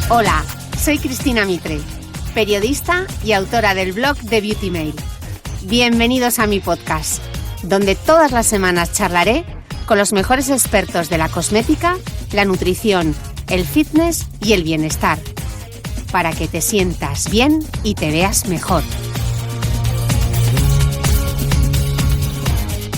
Hola, soy Cristina Mitre, periodista y autora del blog de Beauty Mail. Bienvenidos a mi podcast, donde todas las semanas charlaré con los mejores expertos de la cosmética, la nutrición, el fitness y el bienestar, para que te sientas bien y te veas mejor.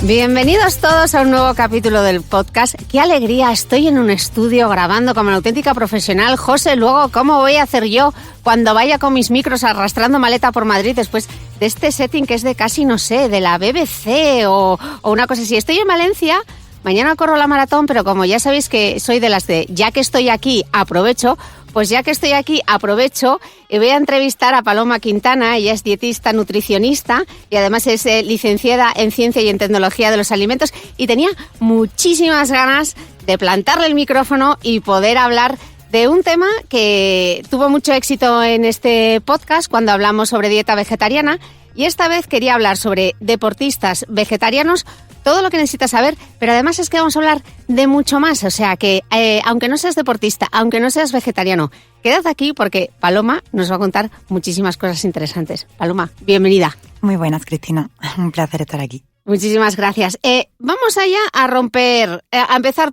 Bienvenidos todos a un nuevo capítulo del podcast. ¡Qué alegría! Estoy en un estudio grabando como una auténtica profesional. José, luego, ¿cómo voy a hacer yo cuando vaya con mis micros arrastrando maleta por Madrid después de este setting que es de casi, no sé, de la BBC o una cosa así? Estoy en Valencia, mañana corro la maratón, pero como ya sabéis que soy de las de ya que estoy aquí, aprovecho. Pues ya que estoy aquí, aprovecho y voy a entrevistar a Paloma Quintana. Ella es dietista, nutricionista y además es licenciada en Ciencia y en Tecnología de los Alimentos. Y tenía muchísimas ganas de plantarle el micrófono y poder hablar de un tema que tuvo mucho éxito en este podcast cuando hablamos sobre dieta vegetariana. Y esta vez quería hablar sobre deportistas vegetarianos, todo lo que necesitas saber, pero además es que vamos a hablar de mucho más. O sea que, aunque no seas deportista, aunque no seas vegetariano, quédate aquí porque Paloma nos va a contar muchísimas cosas interesantes. Paloma, bienvenida. Muy buenas, Cristina. Un placer estar aquí. Muchísimas gracias. Vamos allá a romper, a empezar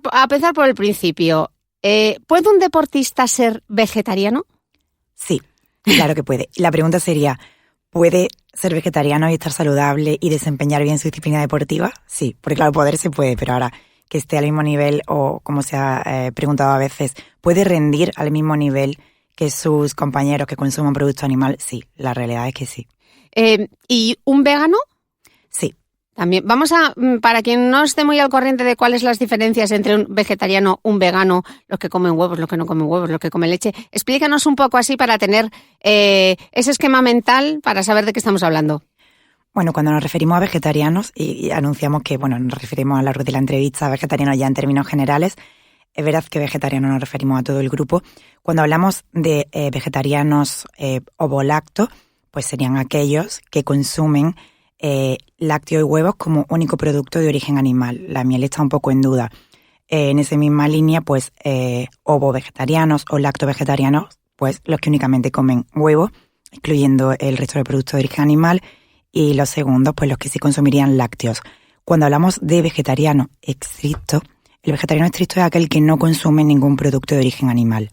por el principio. ¿Puede un deportista ser vegetariano? Sí, claro que puede. La pregunta sería, ¿puede ser vegetariano y estar saludable y desempeñar bien su disciplina deportiva? Sí, porque claro, poder se puede, pero ahora que esté al mismo nivel o, como se ha preguntado a veces, ¿puede rendir al mismo nivel que sus compañeros que consuman producto animal? Sí, la realidad es que sí. ¿Y un vegano? Sí. También. Vamos a, para quien no esté muy al corriente de cuáles las diferencias entre un vegetariano, un vegano, los que comen huevos, los que no comen huevos, los que comen leche, explícanos un poco así para tener ese esquema mental para saber de qué estamos hablando. Bueno, cuando nos referimos a vegetarianos y anunciamos que, bueno, nos referimos a lo largo de la entrevista a vegetarianos ya en términos generales, es verdad que vegetarianos nos referimos a todo el grupo. Cuando hablamos de vegetarianos ovolacto, pues serían aquellos que consumen lácteos y huevos como único producto de origen animal. La miel está un poco en duda. En esa misma línea, pues ovo-vegetarianos o lacto-vegetarianos, pues los que únicamente comen huevos, excluyendo el resto de productos de origen animal, y los segundos, pues los que sí consumirían lácteos. Cuando hablamos de vegetariano estricto, el vegetariano estricto es aquel que no consume ningún producto de origen animal.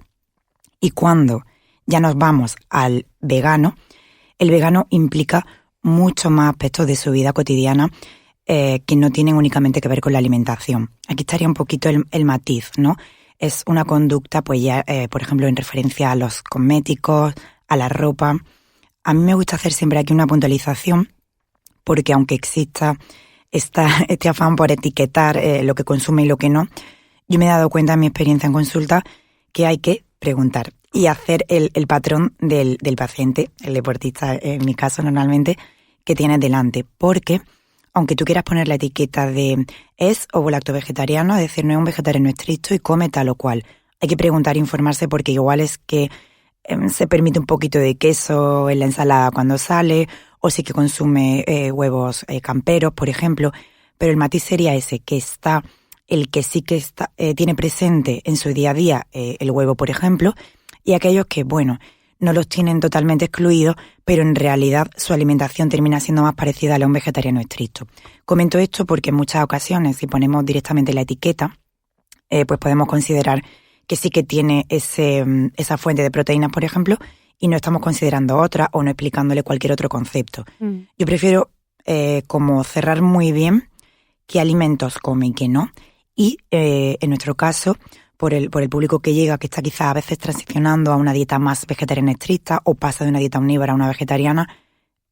Y cuando ya nos vamos al vegano, el vegano implica muchos más aspectos de su vida cotidiana que no tienen únicamente que ver con la alimentación. Aquí estaría un poquito el matiz, ¿no? Es una conducta, pues ya, por ejemplo, en referencia a los cosméticos, a la ropa. A mí me gusta hacer siempre aquí una puntualización, porque aunque exista este afán por etiquetar lo que consume y lo que no, yo me he dado cuenta en mi experiencia en consulta que hay que preguntar y hacer el patrón del paciente, el deportista en mi caso normalmente, que tienes delante. Porque aunque tú quieras poner la etiqueta de es ovo-lacto vegetariano, es decir, no es un vegetariano estricto y come tal o cual, hay que preguntar e informarse porque igual es que se permite un poquito de queso en la ensalada cuando sale, o sí que consume huevos camperos, por ejemplo, pero el matiz sería ese, que está el que sí que está, tiene presente en su día a día el huevo, por ejemplo, y aquellos que, bueno, no los tienen totalmente excluidos, pero en realidad su alimentación termina siendo más parecida a la de un vegetariano estricto. Comento esto porque en muchas ocasiones, si ponemos directamente la etiqueta, pues podemos considerar que sí que tiene esa fuente de proteínas, por ejemplo, y no estamos considerando otra o no explicándole cualquier otro concepto. Yo prefiero como cerrar muy bien qué alimentos come y qué no, y en nuestro caso, por el público que llega, que está quizás a veces transicionando a una dieta más vegetariana estricta o pasa de una dieta omnívora a una vegetariana,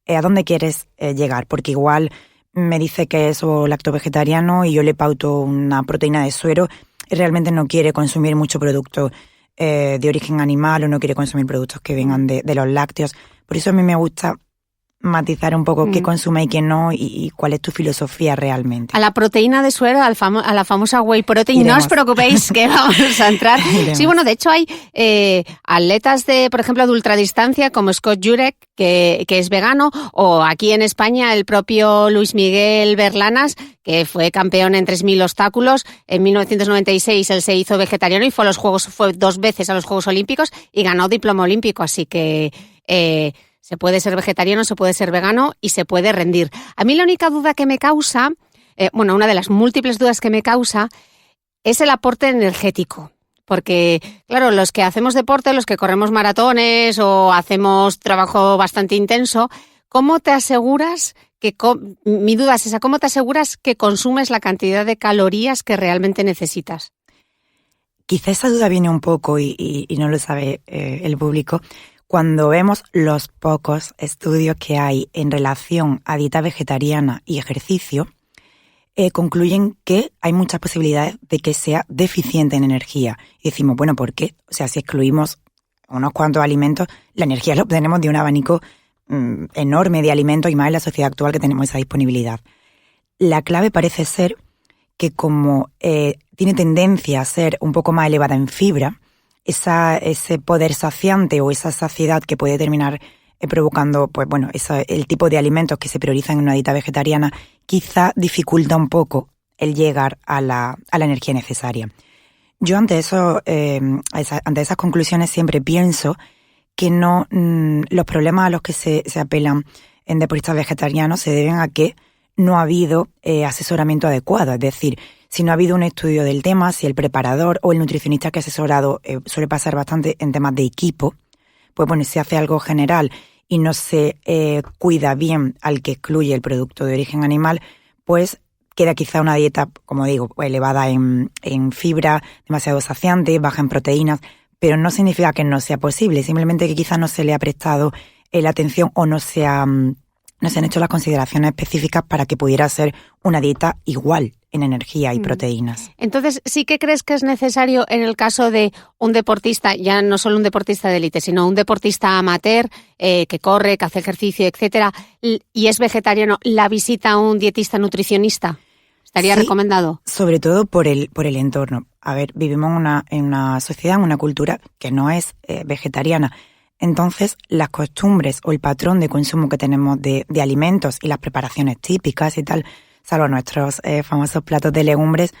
¿a dónde quieres llegar? Porque igual me dice que es lacto-vegetariano y yo le pauto una proteína de suero y realmente no quiere consumir mucho producto de origen animal o no quiere consumir productos que vengan de los lácteos. Por eso a mí me gusta matizar un poco qué consume y qué no y cuál es tu filosofía realmente. A la proteína de suero, a la famosa whey protein, Iremos. no os preocupéis que vamos a entrar. Sí, bueno, de hecho hay atletas por ejemplo, de ultradistancia como Scott Jurek, que es vegano, o aquí en España el propio Luis Miguel Berlanas, que fue campeón en 3.000 obstáculos. En 1996 él se hizo vegetariano y fue 2 veces a los Juegos Olímpicos y ganó diploma olímpico, así que se puede ser vegetariano, se puede ser vegano y se puede rendir. A mí la única duda que me causa, una de las múltiples dudas que me causa, es el aporte energético. Porque, claro, los que hacemos deporte, los que corremos maratones o hacemos trabajo bastante intenso, ¿cómo te aseguras mi duda es esa, ¿cómo te aseguras que consumes la cantidad de calorías que realmente necesitas? Quizá esa duda viene un poco y no lo sabe el público cuando vemos los pocos estudios que hay en relación a dieta vegetariana y ejercicio. Concluyen que hay muchas posibilidades de que sea deficiente en energía. Y decimos, bueno, ¿por qué? O sea, si excluimos unos cuantos alimentos, la energía la obtenemos de un abanico enorme de alimentos y más en la sociedad actual que tenemos esa disponibilidad. La clave parece ser que como tiene tendencia a ser un poco más elevada en fibra, ese poder saciante o esa saciedad que puede terminar provocando, el tipo de alimentos que se priorizan en una dieta vegetariana, quizá dificulta un poco el llegar a la energía necesaria. Yo ante esas conclusiones siempre pienso que no los problemas a los que se apelan en deportistas vegetarianos se deben a que no ha habido asesoramiento adecuado. Es decir, si no ha habido un estudio del tema, si el preparador o el nutricionista que ha asesorado suele pasar bastante en temas de equipo, si hace algo general y no se cuida bien al que excluye el producto de origen animal, pues queda quizá una dieta, como digo, elevada en fibra, demasiado saciante, baja en proteínas, pero no significa que no sea posible, simplemente que quizá no se le ha prestado la atención o no se han hecho las consideraciones específicas para que pudiera ser una dieta igual en energía y proteínas. Entonces, ¿sí que crees que es necesario en el caso de un deportista, ya no solo un deportista de élite, sino un deportista amateur que corre, que hace ejercicio, etcétera, y es vegetariano, la visita a un dietista nutricionista? ¿Estaría recomendado? Sobre todo por el entorno. A ver, vivimos en una sociedad, en una cultura que no es vegetariana. Entonces, las costumbres o el patrón de consumo que tenemos de alimentos y las preparaciones típicas y tal, salvo nuestros famosos platos de legumbres,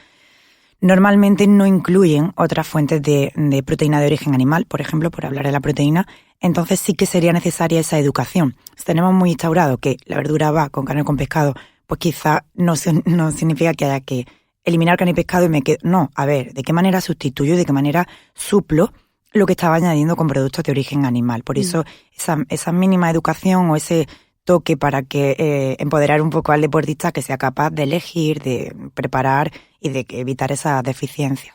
normalmente no incluyen otras fuentes de proteína de origen animal, por ejemplo, por hablar de la proteína. Entonces sí que sería necesaria esa educación. Si tenemos muy instaurado que la verdura va con carne o con pescado, pues quizá no significa que haya que eliminar carne y pescado y me quedo. No, a ver, ¿de qué manera sustituyo y de qué manera suplo lo que estaba añadiendo con productos de origen animal? Por eso esa mínima educación o ese toque para que empoderar un poco al deportista que sea capaz de elegir, de preparar y de evitar esa deficiencia.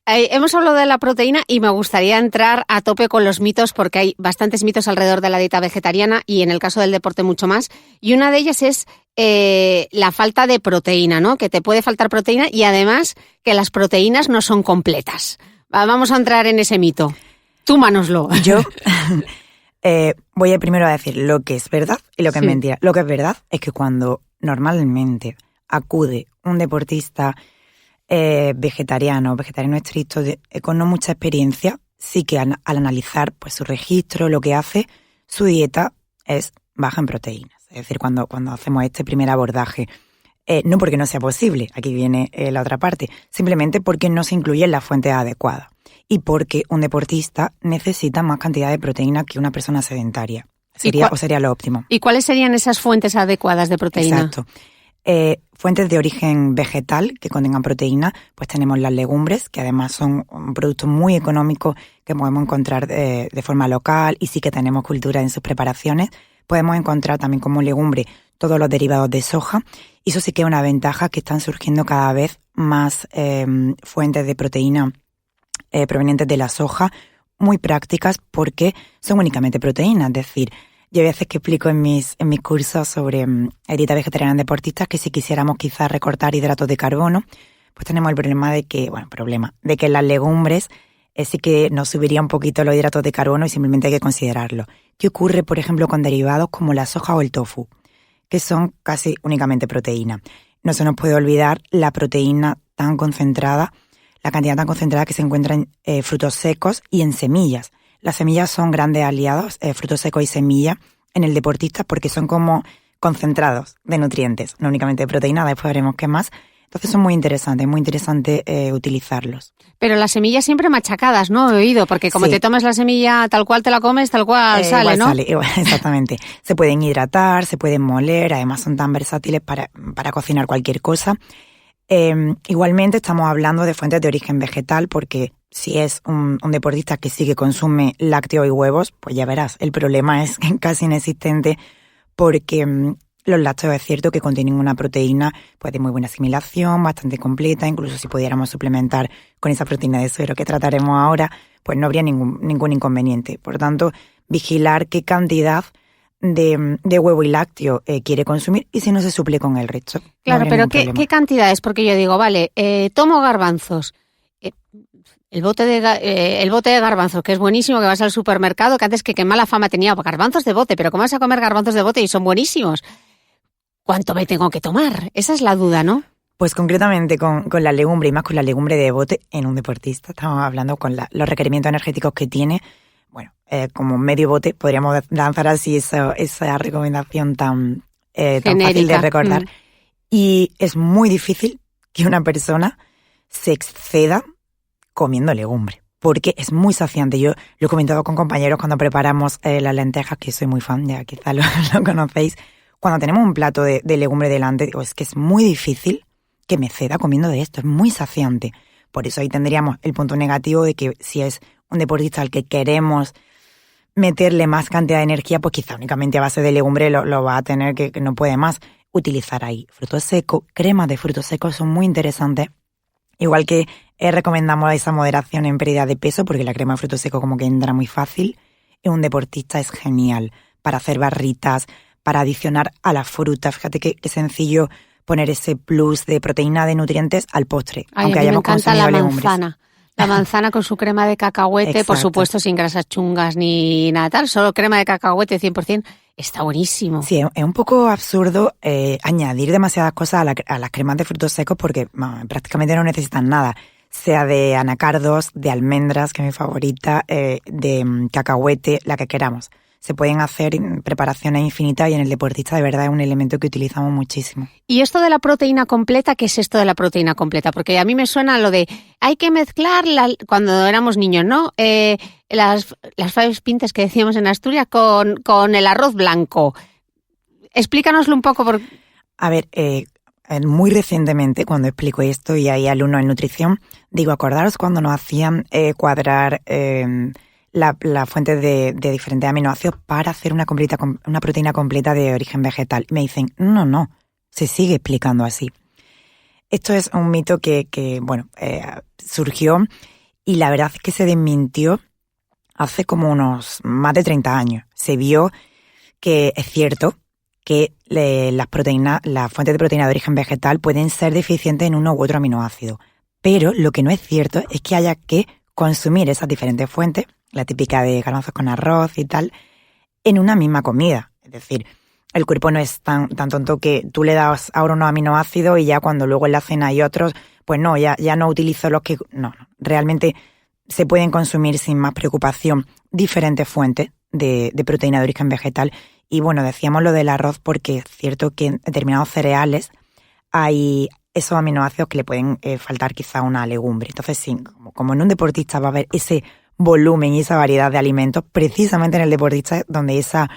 Hemos hablado de la proteína y me gustaría entrar a tope con los mitos porque hay bastantes mitos alrededor de la dieta vegetariana y en el caso del deporte mucho más. Y una de ellas es la falta de proteína, ¿no? Que te puede faltar proteína y además que las proteínas no son completas. Vamos a entrar en ese mito. Túmanoslo. Yo voy a primero a decir lo que es verdad y lo que es mentira. Lo que es verdad es que cuando normalmente acude un deportista vegetariano estricto, con no mucha experiencia, sí que al analizar pues su registro, lo que hace, su dieta es baja en proteínas. Es decir, cuando hacemos este primer abordaje, no porque no sea posible, aquí viene la otra parte, simplemente porque no se incluyen las fuentes adecuadas y porque un deportista necesita más cantidad de proteína que una persona sedentaria. Sería lo óptimo. ¿Y cuáles serían esas fuentes adecuadas de proteína? Exacto. Fuentes de origen vegetal que contengan proteína, pues tenemos las legumbres, que además son un producto muy económico que podemos encontrar de forma local y sí que tenemos cultura en sus preparaciones. Podemos encontrar también como legumbre todos los derivados de soja y eso sí que es una ventaja que están surgiendo cada vez más fuentes de proteína provenientes de la soja, muy prácticas porque son únicamente proteínas, es decir, yo a veces que explico en mis cursos sobre dieta vegetariana en deportistas que si quisiéramos quizás recortar hidratos de carbono, pues tenemos el problema de que las legumbres sí que nos subiría un poquito los hidratos de carbono y simplemente hay que considerarlo. ¿Qué ocurre, por ejemplo, con derivados como la soja o el tofu, que son casi únicamente proteína? No se nos puede olvidar la proteína tan concentrada, la cantidad tan concentrada que se encuentra en frutos secos y en semillas. Las semillas son grandes aliados, frutos secos y semillas, en el deportista porque son como concentrados de nutrientes, no únicamente de proteína, después veremos qué más. Entonces son muy interesante utilizarlos. Pero las semillas siempre machacadas, ¿no? He oído, porque como te tomas la semilla tal cual te la comes, tal cual sale, ¿no? Exactamente. Se pueden hidratar, se pueden moler, además son tan versátiles para cocinar cualquier cosa. Igualmente estamos hablando de fuentes de origen vegetal porque si es un deportista que sí que consume lácteos y huevos, pues ya verás, el problema es casi inexistente porque los lácteos es cierto que contienen una proteína pues de muy buena asimilación, bastante completa, incluso si pudiéramos suplementar con esa proteína de suero que trataremos ahora, pues no habría ningún inconveniente. Por lo tanto, vigilar qué cantidad de huevo y lácteo quiere consumir y si no se suple con el resto. Claro, pero ¿qué cantidades? Porque yo digo, vale, tomo garbanzos. El bote de garbanzos, que es buenísimo, que vas al supermercado, que antes que mala fama tenía, garbanzos de bote, pero ¿cómo vas a comer garbanzos de bote y son buenísimos? ¿Cuánto me tengo que tomar? Esa es la duda, ¿no? Pues concretamente con la legumbre y más con la legumbre de bote en un deportista, estamos hablando con los requerimientos energéticos que tiene. Bueno, como medio bote podríamos lanzar así esa recomendación tan fácil de recordar. Y es muy difícil que una persona se exceda comiendo legumbre, porque es muy saciante. Yo lo he comentado con compañeros cuando preparamos las lentejas, que soy muy fan, ya quizás lo conocéis. Cuando tenemos un plato de legumbre delante, digo, es que es muy difícil que me ceda comiendo de esto, es muy saciante. Por eso ahí tendríamos el punto negativo de que si es un deportista al que queremos meterle más cantidad de energía, pues quizá únicamente a base de legumbre lo va a tener que no puede más. Utilizar ahí frutos secos, cremas de frutos secos son muy interesantes. Igual que recomendamos esa moderación en pérdida de peso, porque la crema de frutos secos como que entra muy fácil. En un deportista es genial para hacer barritas, para adicionar a la fruta. Fíjate qué sencillo poner ese plus de proteína, de nutrientes al postre, aunque hayamos consumido legumbres. La manzana con su crema de cacahuete, exacto. Por supuesto sin grasas chungas ni nada tal, solo crema de cacahuete 100%, está buenísimo. Sí, es un poco absurdo añadir demasiadas cosas a las cremas de frutos secos porque prácticamente no necesitan nada, sea de anacardos, de almendras, que es mi favorita, de cacahuete, la que queramos. Se pueden hacer preparaciones infinitas y en el deportista de verdad es un elemento que utilizamos muchísimo. ¿Y esto de la proteína completa? ¿Qué es esto de la proteína completa? Porque a mí me suena lo de hay que mezclar cuando éramos niños, ¿no? Las five pintes que decíamos en Asturias con el arroz blanco. Explícanoslo un poco. A ver, muy recientemente cuando explico esto y hay alumnos en nutrición, digo, acordaros cuando nos hacían cuadrar la fuente de diferentes aminoácidos para hacer una proteína completa de origen vegetal. Y me dicen, no, se sigue explicando así. Esto es un mito que surgió y la verdad es que se desmintió hace como unos más de 30 años. Se vio que es cierto que las fuentes de proteína de origen vegetal pueden ser deficientes en uno u otro aminoácido. Pero lo que no es cierto es que haya que consumir esas diferentes fuentes, la típica de garbanzos con arroz y tal, en una misma comida. Es decir, el cuerpo no es tan tonto que tú le das ahora unos aminoácidos y ya cuando luego en la cena hay otros, pues no, ya no utilizo los que... No, realmente se pueden consumir sin más preocupación diferentes fuentes de proteína de origen vegetal. Y bueno, decíamos lo del arroz porque es cierto que en determinados cereales hay esos aminoácidos que le pueden faltar quizá a una legumbre. Entonces sí, como en un deportista va a haber ese volumen y esa variedad de alimentos, precisamente en el deportista donde esa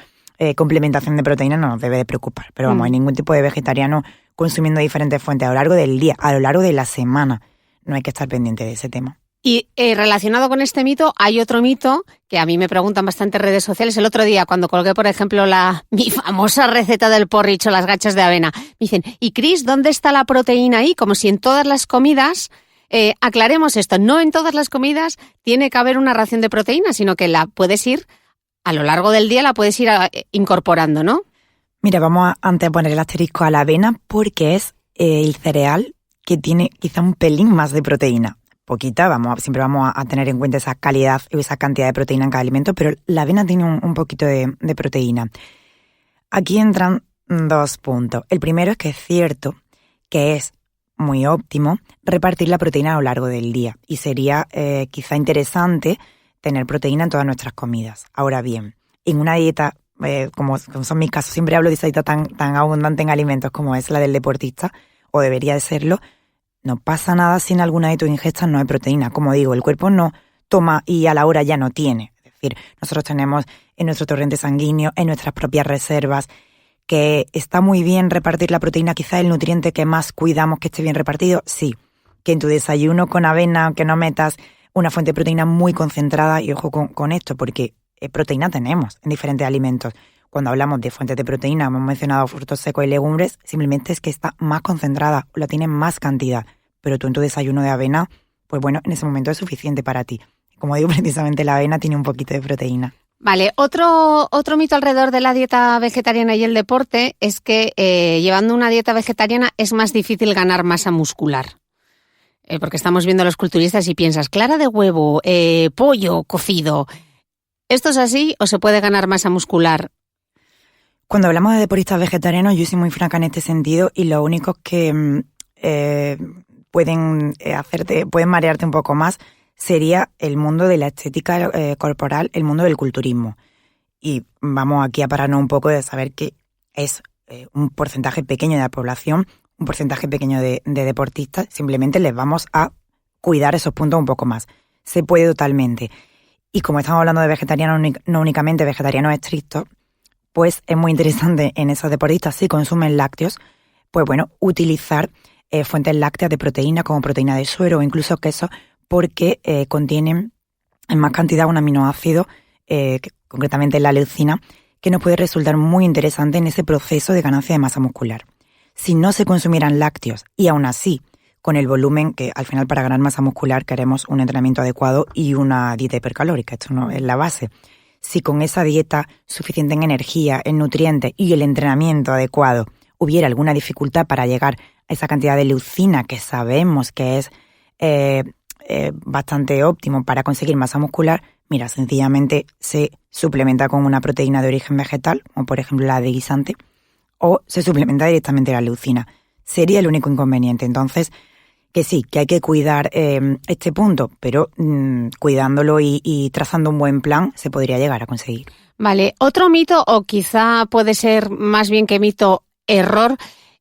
complementación de proteínas no nos debe de preocupar. Pero vamos, hay ningún tipo de vegetariano consumiendo diferentes fuentes a lo largo del día, a lo largo de la semana. No hay que estar pendiente de ese tema. Y relacionado con este mito, hay otro mito que a mí me preguntan bastante en redes sociales. El otro día, cuando colgué, por ejemplo, mi famosa receta del porridge o las gachas de avena, me dicen, ¿y Cris, dónde está la proteína ahí? Como si en todas las comidas... aclaremos esto, no en todas las comidas tiene que haber una ración de proteína, sino que la puedes ir, a lo largo del día la puedes ir incorporando, ¿no? Mira, vamos antes a poner el asterisco a la avena porque es el cereal que tiene quizá un pelín más de proteína. poquita, siempre vamos a tener en cuenta esa calidad y esa cantidad de proteína en cada alimento, pero la avena tiene un poquito de proteína. Aquí entran 2 puntos. El primero es que es cierto que es muy óptimo repartir la proteína a lo largo del día y sería quizá interesante tener proteína en todas nuestras comidas. Ahora bien, en una dieta, como son mis casos, siempre hablo de esa dieta tan abundante en alimentos como es la del deportista, o debería de serlo, no pasa nada si en alguna de tus ingestas no hay proteína. Como digo, el cuerpo no toma y a la hora ya no tiene. Es decir, nosotros tenemos en nuestro torrente sanguíneo, en nuestras propias reservas, que está muy bien repartir la proteína, quizás el nutriente que más cuidamos que esté bien repartido, sí. Que en tu desayuno con avena, aunque no metas una fuente de proteína muy concentrada, y ojo con esto, porque proteína tenemos en diferentes alimentos. Cuando hablamos de fuentes de proteína, hemos mencionado frutos secos y legumbres, simplemente es que está más concentrada, o la tiene más cantidad. Pero tú en tu desayuno de avena, pues bueno, en ese momento es suficiente para ti. Como digo, precisamente la avena tiene un poquito de proteína. Vale, otro mito alrededor de la dieta vegetariana y el deporte es que llevando una dieta vegetariana es más difícil ganar masa muscular. Porque estamos viendo a los culturistas y piensas, clara de huevo, pollo cocido. ¿Esto es así o se puede ganar masa muscular? Cuando hablamos de deportistas vegetarianos, yo soy muy franca en este sentido y lo único que pueden marearte un poco más sería el mundo de la estética corporal, el mundo del culturismo. Y vamos aquí a pararnos un poco de saber que es un porcentaje pequeño de la población, un porcentaje pequeño de deportistas, simplemente les vamos a cuidar esos puntos un poco más. Se puede totalmente. Y como estamos hablando de vegetarianos, no únicamente vegetarianos estrictos, pues es muy interesante en esos deportistas, si consumen lácteos, pues bueno, utilizar fuentes lácteas de proteína como proteína de suero o incluso queso, porque contienen en más cantidad un aminoácido, concretamente la leucina, que nos puede resultar muy interesante en ese proceso de ganancia de masa muscular. Si no se consumieran lácteos y aún así, con el volumen que al final para ganar masa muscular queremos un entrenamiento adecuado y una dieta hipercalórica, esto no es la base. Si con esa dieta suficiente en energía, en nutrientes y el entrenamiento adecuado hubiera alguna dificultad para llegar a esa cantidad de leucina que sabemos que es bastante óptimo para conseguir masa muscular, mira, sencillamente se suplementa con una proteína de origen vegetal, como por ejemplo la de guisante, o se suplementa directamente la leucina. Sería el único inconveniente. Entonces, que sí, que hay que cuidar este punto, pero cuidándolo y trazando un buen plan se podría llegar a conseguir. Vale, otro mito, o quizá puede ser más bien que mito, error,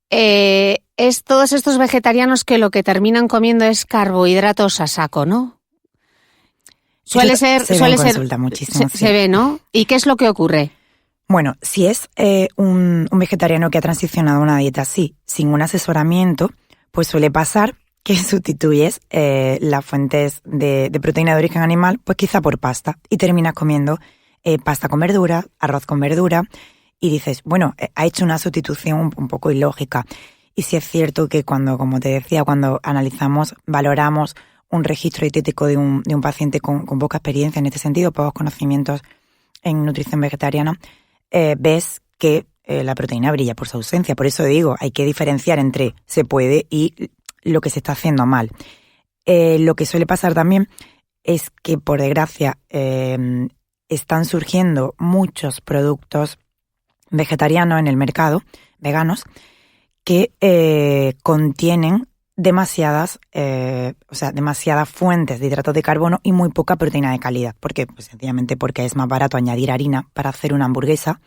es todos estos vegetarianos que lo que terminan comiendo es carbohidratos a saco, ¿no? Suele ser muchísimo, se ve, ¿no? ¿Y qué es lo que ocurre? Bueno, si es un vegetariano que ha transicionado a una dieta así, sin un asesoramiento, pues suele pasar que sustituyes las fuentes de proteína de origen animal, pues quizá por pasta, y terminas comiendo pasta con verdura, arroz con verdura, y dices, bueno, ha hecho una sustitución un poco ilógica. Y sí es cierto que como te decía, cuando analizamos, valoramos un registro dietético de un paciente con poca experiencia en este sentido, pocos conocimientos en nutrición vegetariana, ves que la proteína brilla por su ausencia. Por eso digo, hay que diferenciar entre se puede y lo que se está haciendo mal. Lo que suele pasar también es que, por desgracia, están surgiendo muchos productos vegetarianos en el mercado, veganos, que contienen demasiadas fuentes de hidratos de carbono y muy poca proteína de calidad. ¿Por qué? Pues sencillamente porque es más barato añadir harina para hacer una hamburguesa.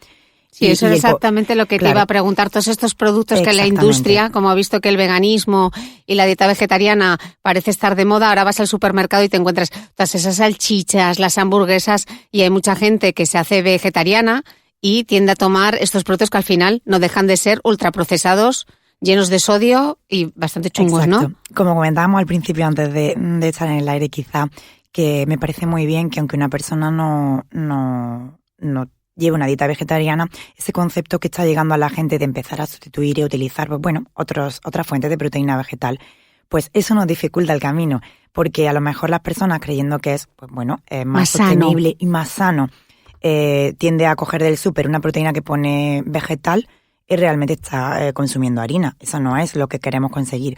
Sí, eso es exactamente lo que te iba a preguntar. Todos estos productos que la industria, como ha visto que el veganismo y la dieta vegetariana parece estar de moda, ahora vas al supermercado y te encuentras todas esas salchichas, las hamburguesas, y hay mucha gente que se hace vegetariana y tiende a tomar estos productos que al final no dejan de ser ultraprocesados, llenos de sodio y bastante chungos. Exacto. ¿No? Como comentábamos al principio, antes de estar en el aire, quizá, que me parece muy bien que aunque una persona no lleve una dieta vegetariana, ese concepto que está llegando a la gente de empezar a sustituir y utilizar, pues bueno, otras fuentes de proteína vegetal, pues eso nos dificulta el camino, porque a lo mejor las personas, creyendo que es, pues bueno, más sostenible y más sano, tiende a coger del súper una proteína que pone vegetal y realmente está consumiendo harina. Eso no es lo que queremos conseguir.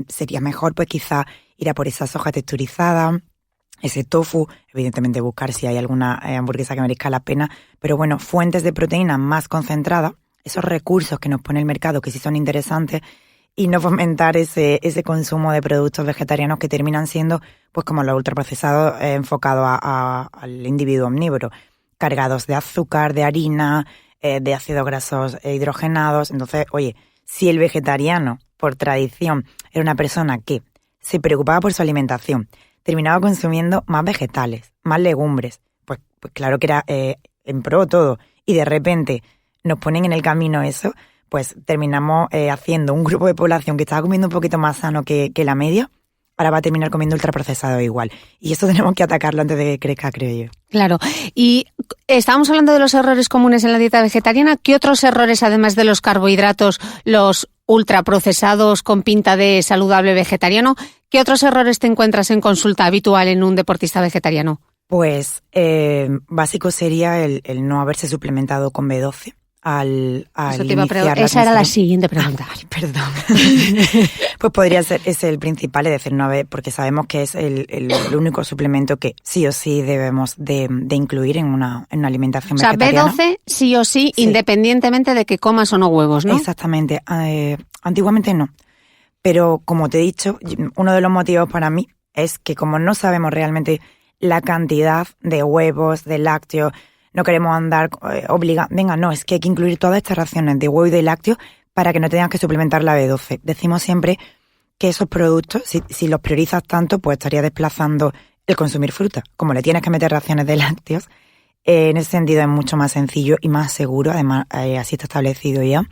Sería mejor, pues quizá ir a por esa soja texturizada, ese tofu, evidentemente buscar si hay alguna hamburguesa que merezca la pena, pero bueno, fuentes de proteína más concentradas, esos recursos que nos pone el mercado que sí son interesantes, y no fomentar ese consumo de productos vegetarianos que terminan siendo pues como los ultraprocesados enfocados al individuo omnívoro, cargados de azúcar, de harina, de ácidos grasos hidrogenados. Entonces, oye, si el vegetariano, por tradición, era una persona que se preocupaba por su alimentación, terminaba consumiendo más vegetales, más legumbres, pues claro que era en pro todo, y de repente nos ponen en el camino eso, pues terminamos haciendo un grupo de población que estaba comiendo un poquito más sano que la media, ahora va a terminar comiendo ultraprocesado igual. Y eso tenemos que atacarlo antes de que crezca, creo yo. Claro. Y estábamos hablando de los errores comunes en la dieta vegetariana. ¿Qué otros errores, además de los carbohidratos, los ultraprocesados con pinta de saludable vegetariano, qué otros errores te encuentras en consulta habitual en un deportista vegetariano? Pues básico sería el no haberse suplementado con B12. Esa era la siguiente pregunta. Vale, perdón. Pues podría ser ese el principal, es decir, no haber, porque sabemos que es el único suplemento que sí o sí debemos de incluir en una alimentación vegetariana. O sea, B12 sí o sí, independientemente de que comas o no huevos, ¿no? Exactamente. Antiguamente no. Pero como te he dicho, uno de los motivos para mí es que como no sabemos realmente la cantidad de huevos, de lácteos, no queremos andar obligando. Venga, no, es que hay que incluir todas estas raciones de huevo y de lácteos para que no tengas que suplementar la B12. Decimos siempre que esos productos, si los priorizas tanto, pues estaría desplazando el consumir fruta. Como le tienes que meter raciones de lácteos, en ese sentido es mucho más sencillo y más seguro, además así está establecido ya,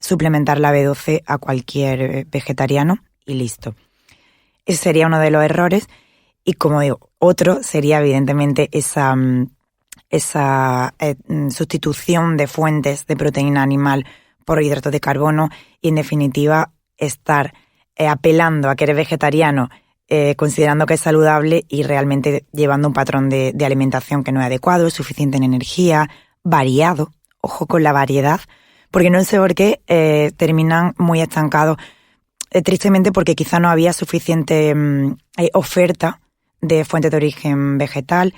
suplementar la B12 a cualquier vegetariano y listo. Ese sería uno de los errores. Y como digo, otro sería evidentemente esa sustitución de fuentes de proteína animal por hidratos de carbono y, en definitiva, estar apelando a que eres vegetariano, considerando que es saludable y realmente llevando un patrón de alimentación que no es adecuado, suficiente en energía, variado, ojo con la variedad, porque no sé por qué terminan muy estancados, tristemente porque quizá no había suficiente oferta de fuentes de origen vegetal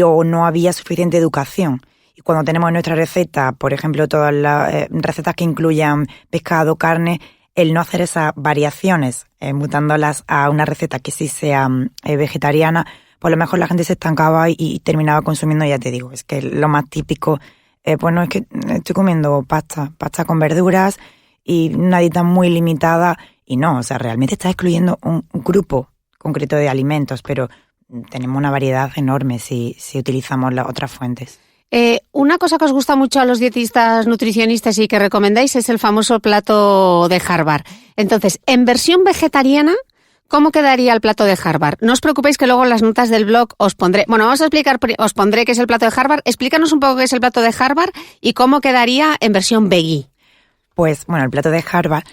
o no había suficiente educación. Y cuando tenemos en nuestra receta, por ejemplo, todas las recetas que incluyan pescado, carne, el no hacer esas variaciones, mutándolas a una receta que sí sea vegetariana, pues a lo mejor la gente se estancaba y terminaba consumiendo, ya te digo, es que lo más típico, bueno, es que estoy comiendo pasta con verduras y una dieta muy limitada, y no, o sea, realmente estás excluyendo un grupo concreto de alimentos, pero tenemos una variedad enorme si utilizamos las otras fuentes. Una cosa que os gusta mucho a los dietistas nutricionistas y que recomendáis es el famoso plato de Harvard. Entonces, en versión vegetariana, ¿cómo quedaría el plato de Harvard? No os preocupéis que luego en las notas del blog os pondré... Bueno, vamos a explicar, os pondré qué es el plato de Harvard. Explícanos un poco qué es el plato de Harvard y cómo quedaría en versión veggie. Pues, bueno, el plato de Harvard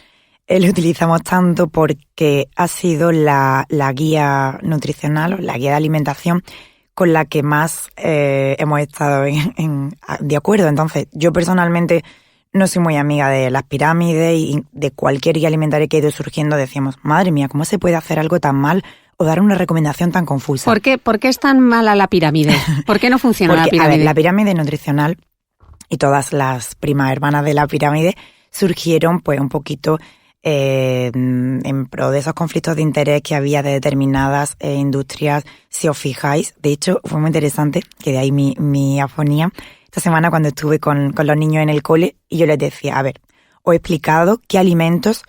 lo utilizamos tanto porque ha sido la guía nutricional o la guía de alimentación con la que más hemos estado de acuerdo. Entonces, yo personalmente no soy muy amiga de las pirámides y de cualquier guía alimentaria que ha ido surgiendo. Decíamos, madre mía, ¿cómo se puede hacer algo tan mal o dar una recomendación tan confusa? ¿Por qué es tan mala la pirámide? ¿Por qué no funciona la pirámide? A ver, la pirámide nutricional y todas las primas hermanas de la pirámide surgieron pues un poquito en pro de esos conflictos de interés que había de determinadas industrias. Si os fijáis, de hecho fue muy interesante, que de ahí mi afonía esta semana cuando estuve con los niños en el cole, y yo les decía, a ver, os he explicado qué alimentos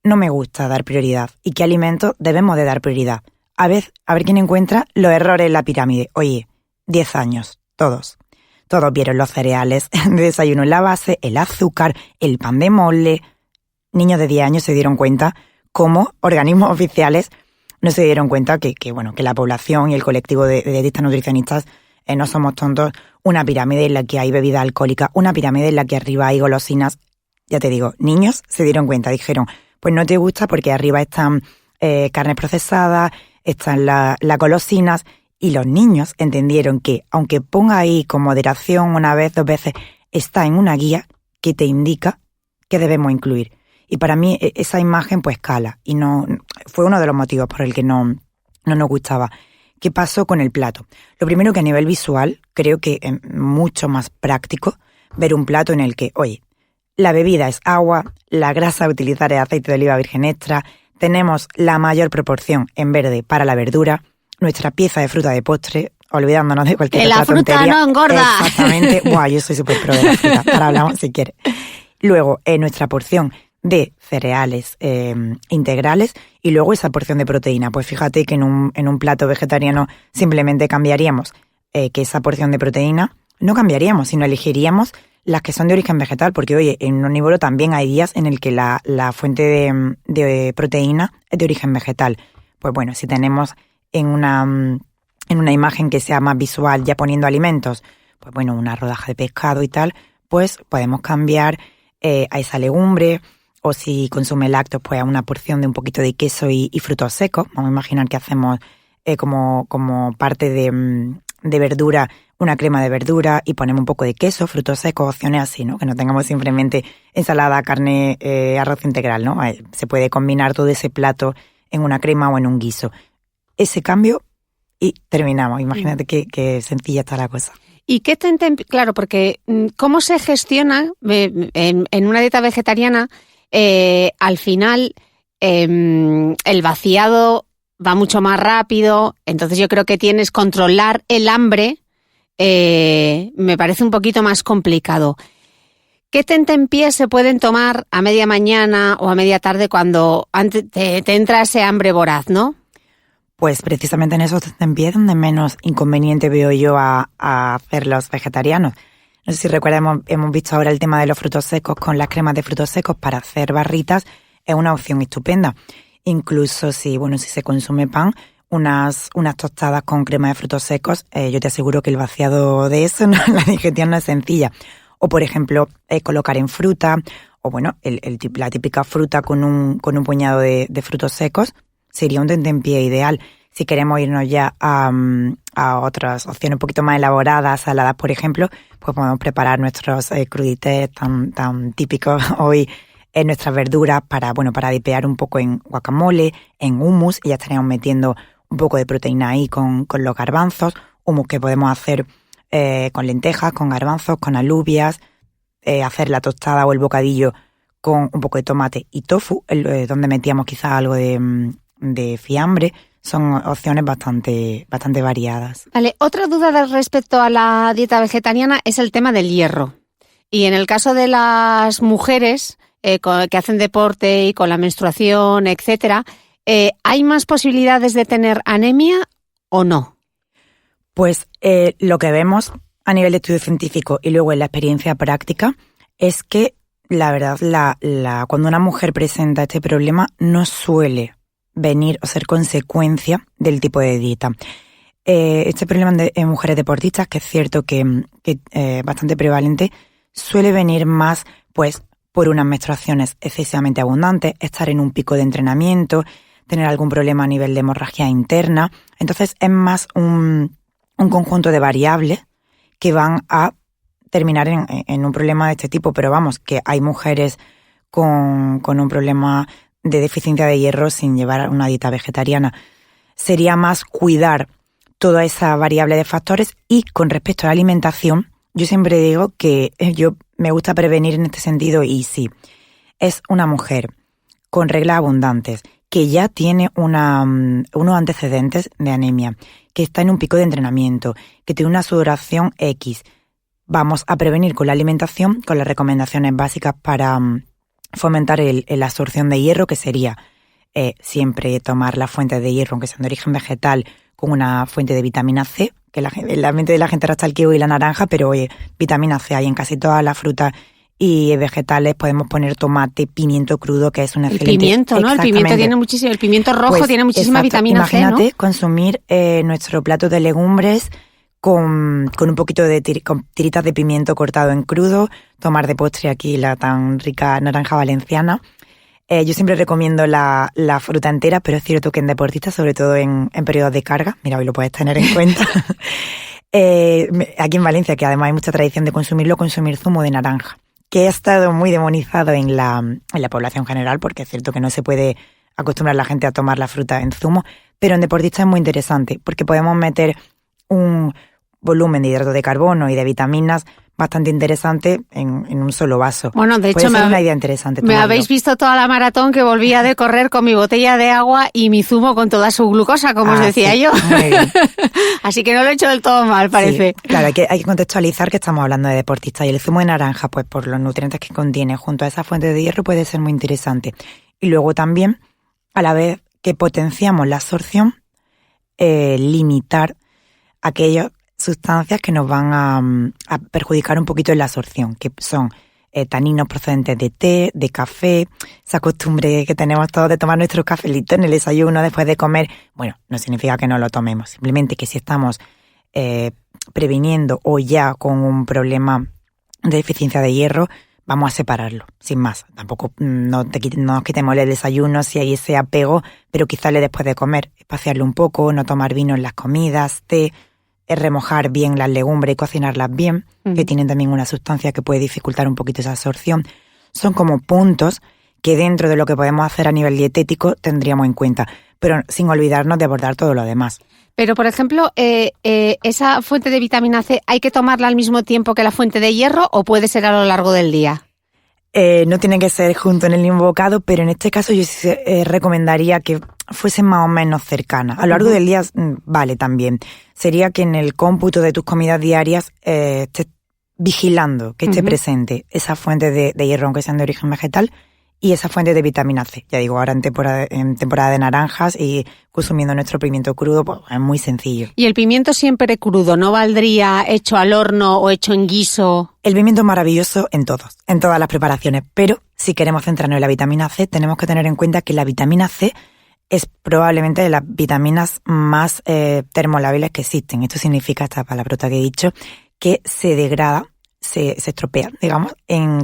no me gusta dar prioridad y qué alimentos debemos de dar prioridad. A ver quién encuentra los errores en la pirámide. Oye, 10 años, todos vieron los cereales de desayuno en la base, el azúcar, el pan de molde. Niños de 10 años se dieron cuenta cómo organismos oficiales no se dieron cuenta que la población y el colectivo de dietistas nutricionistas no somos tontos. Una pirámide en la que hay bebida alcohólica, una pirámide en la que arriba hay golosinas. Ya te digo, niños se dieron cuenta, dijeron, pues no te gusta porque arriba están carnes procesadas, están las golosinas, y los niños entendieron que, aunque ponga ahí con moderación una vez, 2 veces, está en una guía que te indica qué debemos incluir. Y para mí esa imagen pues cala, y no fue uno de los motivos por el que no nos gustaba. ¿Qué pasó con el plato? Lo primero, que a nivel visual creo que es mucho más práctico ver un plato en el que, oye, la bebida es agua, la grasa a utilizar es aceite de oliva virgen extra, tenemos la mayor proporción en verde para la verdura, nuestra pieza de fruta de postre, olvidándonos de cualquier otra tontería. La fruta no engorda. Exactamente. Buah, yo soy súper pro de la fruta. Ahora hablamos si quieres. Luego, nuestra porción de cereales integrales y luego esa porción de proteína. Pues fíjate que en un plato vegetariano simplemente cambiaríamos que esa porción de proteína, no cambiaríamos, sino elegiríamos las que son de origen vegetal, porque oye, en un omnívoro también hay días en el que la fuente de proteína es de origen vegetal. Pues bueno, si tenemos en una imagen que sea más visual, ya poniendo alimentos, pues bueno, una rodaja de pescado y tal, pues podemos cambiar a esa legumbre, o si consume lácteos, pues a una porción de un poquito de queso y frutos secos. Vamos a imaginar que hacemos como parte de verdura, una crema de verdura y ponemos un poco de queso, frutos secos, opciones así, ¿no? Que no tengamos simplemente ensalada, carne, arroz integral, ¿no? Se puede combinar todo ese plato en una crema o en un guiso. Ese cambio y terminamos. Imagínate qué sencilla está la cosa. ¿Y qué claro, porque cómo se gestiona en una dieta vegetariana? Al final el vaciado va mucho más rápido, entonces yo creo que controlar el hambre me parece un poquito más complicado. ¿Qué tentempiés se pueden tomar a media mañana o a media tarde cuando te entra ese hambre voraz, no? Pues precisamente en esos tentempiés donde menos inconveniente veo yo a hacer los vegetarianos. No sé si recuerdas, hemos visto ahora el tema de los frutos secos con las cremas de frutos secos para hacer barritas, es una opción estupenda. Incluso si se consume pan, unas tostadas con crema de frutos secos, yo te aseguro que el vaciado de eso, la digestión no es sencilla. O por ejemplo, colocar en fruta, o bueno, la típica fruta con un puñado de frutos secos, sería un tentempié ideal. Si queremos irnos ya a otras opciones un poquito más elaboradas, saladas, por ejemplo, pues podemos preparar nuestros crudités tan típicos hoy en nuestras verduras para dipear un poco en guacamole, en hummus, y ya estaríamos metiendo un poco de proteína ahí con los garbanzos, hummus que podemos hacer con lentejas, con garbanzos, con alubias, hacer la tostada o el bocadillo con un poco de tomate y tofu, donde metíamos quizás algo de fiambre. Son opciones bastante variadas. Vale, otra duda respecto a la dieta vegetariana es el tema del hierro. Y en el caso de las mujeres que hacen deporte y con la menstruación, etcétera, ¿hay más posibilidades de tener anemia o no? Pues lo que vemos a nivel de estudio científico y luego en la experiencia práctica es que la verdad, cuando una mujer presenta este problema no suele venir o ser consecuencia del tipo de dieta. Este problema en mujeres deportistas, que es cierto que es bastante prevalente, suele venir más pues por unas menstruaciones excesivamente abundantes, estar en un pico de entrenamiento, tener algún problema a nivel de hemorragia interna. Entonces es más un conjunto de variables que van a terminar en un problema de este tipo. Pero vamos, que hay mujeres con un problema de deficiencia de hierro sin llevar una dieta vegetariana. Sería más cuidar toda esa variable de factores. Y con respecto a la alimentación, yo siempre digo que yo me gusta prevenir en este sentido, y sí, es una mujer con reglas abundantes, que ya tiene unos antecedentes de anemia, que está en un pico de entrenamiento, que tiene una sudoración X. Vamos a prevenir con la alimentación, con las recomendaciones básicas para fomentar la absorción de hierro, que sería siempre tomar las fuentes de hierro, aunque sean de origen vegetal, con una fuente de vitamina C, que en la mente de la gente ahora está el kiwi y la naranja, pero oye, vitamina C hay en casi todas las frutas y vegetales. Podemos poner tomate, pimiento crudo, que es un excelente... El pimiento, ¿no? El pimiento tiene muchísimo, el pimiento rojo pues, tiene muchísima vitamina C, ¿no? Imagínate consumir nuestro plato de legumbres con un poquito de con tiritas de pimiento cortado en crudo, tomar de postre aquí la tan rica naranja valenciana. Yo siempre recomiendo la fruta entera, pero es cierto que en deportistas, sobre todo en periodos de carga, mira, hoy lo puedes tener en cuenta, aquí en Valencia, que además hay mucha tradición de consumir zumo de naranja, que ha estado muy demonizado en la población general, porque es cierto que no se puede acostumbrar a la gente a tomar la fruta en zumo, pero en deportistas es muy interesante porque podemos meter un volumen de hidratos de carbono y de vitaminas bastante interesante en un solo vaso. Bueno, de hecho, una idea interesante. Me habéis visto toda la maratón que volvía de correr con mi botella de agua y mi zumo con toda su glucosa, como os decía yo. Muy bien. Así que no lo he hecho del todo mal, parece. Sí, claro, hay que contextualizar que estamos hablando de deportistas y el zumo de naranja, pues por los nutrientes que contiene junto a esa fuente de hierro puede ser muy interesante. Y luego también, a la vez que potenciamos la absorción, limitar aquellas sustancias que nos van a perjudicar un poquito en la absorción, que son taninos procedentes de té, de café, esa costumbre que tenemos todos de tomar nuestro cafelito en el desayuno después de comer. Bueno, no significa que no lo tomemos, simplemente que si estamos previniendo o ya con un problema de deficiencia de hierro, vamos a separarlo, sin más. Tampoco no nos quitemos el desayuno si hay ese apego, pero quizás después de comer, espaciarlo un poco, no tomar vino en las comidas, té, remojar bien las legumbres y cocinarlas bien, que tienen también una sustancia que puede dificultar un poquito esa absorción. Son como puntos que dentro de lo que podemos hacer a nivel dietético tendríamos en cuenta, pero sin olvidarnos de abordar todo lo demás. Pero, por ejemplo, ¿esa fuente de vitamina C hay que tomarla al mismo tiempo que la fuente de hierro o puede ser a lo largo del día? No tiene que ser junto en el mismo bocado, pero en este caso yo sí recomendaría que fuesen más o menos cercanas. A lo largo del día vale también. Sería que en el cómputo de tus comidas diarias estés vigilando que esté presente esa fuente de hierro, aunque sean de origen vegetal, y esa fuente de vitamina C. Ya digo, ahora en temporada de naranjas y consumiendo nuestro pimiento crudo, pues es muy sencillo. ¿Y el pimiento siempre crudo? ¿No valdría hecho al horno o hecho en guiso? El pimiento es maravilloso en todas las preparaciones, pero si queremos centrarnos en la vitamina C, tenemos que tener en cuenta que la vitamina C es probablemente de las vitaminas más termolabiles que existen. Esto significa, esta palabrota que he dicho, que se degrada, se estropea, digamos,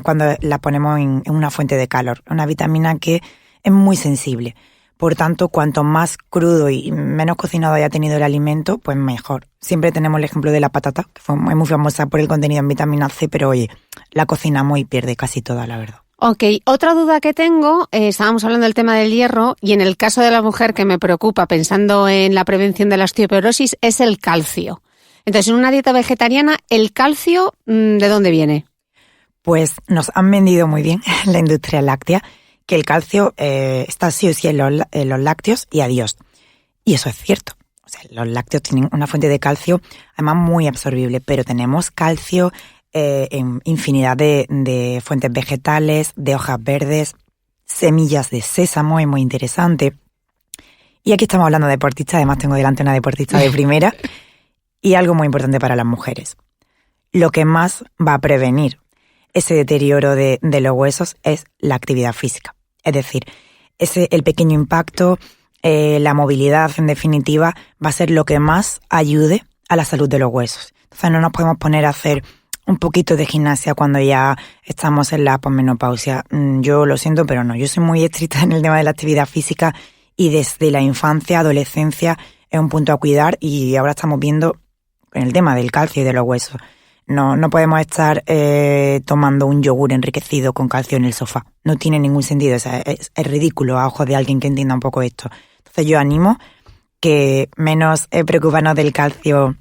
cuando la ponemos en una fuente de calor. Una vitamina que es muy sensible. Por tanto, cuanto más crudo y menos cocinado haya tenido el alimento, pues mejor. Siempre tenemos el ejemplo de la patata, que es muy famosa por el contenido en vitamina C, pero oye, la cocinamos y pierde casi toda, la verdad. Ok, otra duda que tengo, estábamos hablando del tema del hierro y en el caso de la mujer que me preocupa pensando en la prevención de la osteoporosis es el calcio. Entonces, en una dieta vegetariana, ¿el calcio de dónde viene? Pues nos han vendido muy bien en la industria láctea que el calcio está sí o sí en los lácteos y adiós. Y eso es cierto. O sea, los lácteos tienen una fuente de calcio además muy absorbible, pero tenemos calcio en infinidad de fuentes vegetales, de hojas verdes, semillas de sésamo, es muy interesante. Y aquí estamos hablando de deportistas, además tengo delante una deportista de primera. Y algo muy importante para las mujeres. Lo que más va a prevenir ese deterioro de los huesos es la actividad física. Es decir, el pequeño impacto, la movilidad, en definitiva, va a ser lo que más ayude a la salud de los huesos. Entonces no nos podemos poner a hacer un poquito de gimnasia cuando ya estamos en la posmenopausia. Yo lo siento, pero no. Yo soy muy estricta en el tema de la actividad física y desde la infancia, adolescencia, es un punto a cuidar y ahora estamos viendo en el tema del calcio y de los huesos. No podemos estar tomando un yogur enriquecido con calcio en el sofá. No tiene ningún sentido. O sea, es ridículo a ojos de alguien que entienda un poco esto. Entonces yo animo que menos preocuparnos del calcio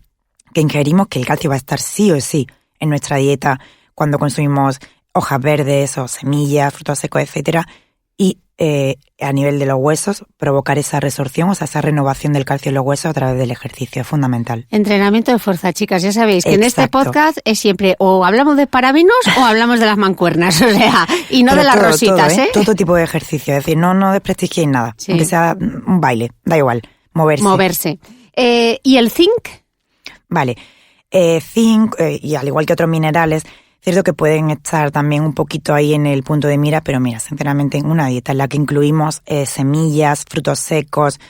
que ingerimos, que el calcio va a estar sí o sí en nuestra dieta cuando consumimos hojas verdes o semillas, frutos secos, etcétera. Y a nivel de los huesos, provocar esa resorción, o sea, esa renovación del calcio en los huesos a través del ejercicio, es fundamental. Entrenamiento de fuerza, chicas, ya sabéis que en este podcast es siempre o hablamos de parabinos o hablamos de las mancuernas, o sea, y no pero de las rositas, ¿eh? Todo tipo de ejercicio, es decir, no desprestigiéis nada, sí. Aunque sea un baile, da igual, moverse. ¿Y el zinc? Vale, zinc, y al igual que otros minerales, cierto que pueden estar también un poquito ahí en el punto de mira, pero mira, sinceramente en una dieta en la que incluimos semillas, frutos secos,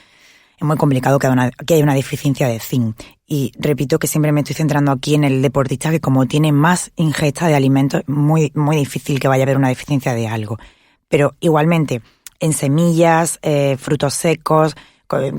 es muy complicado que haya una deficiencia de zinc. Y repito que siempre me estoy centrando aquí en el deportista que como tiene más ingesta de alimentos, es muy, muy difícil que vaya a haber una deficiencia de algo. Pero igualmente, en semillas, frutos secos,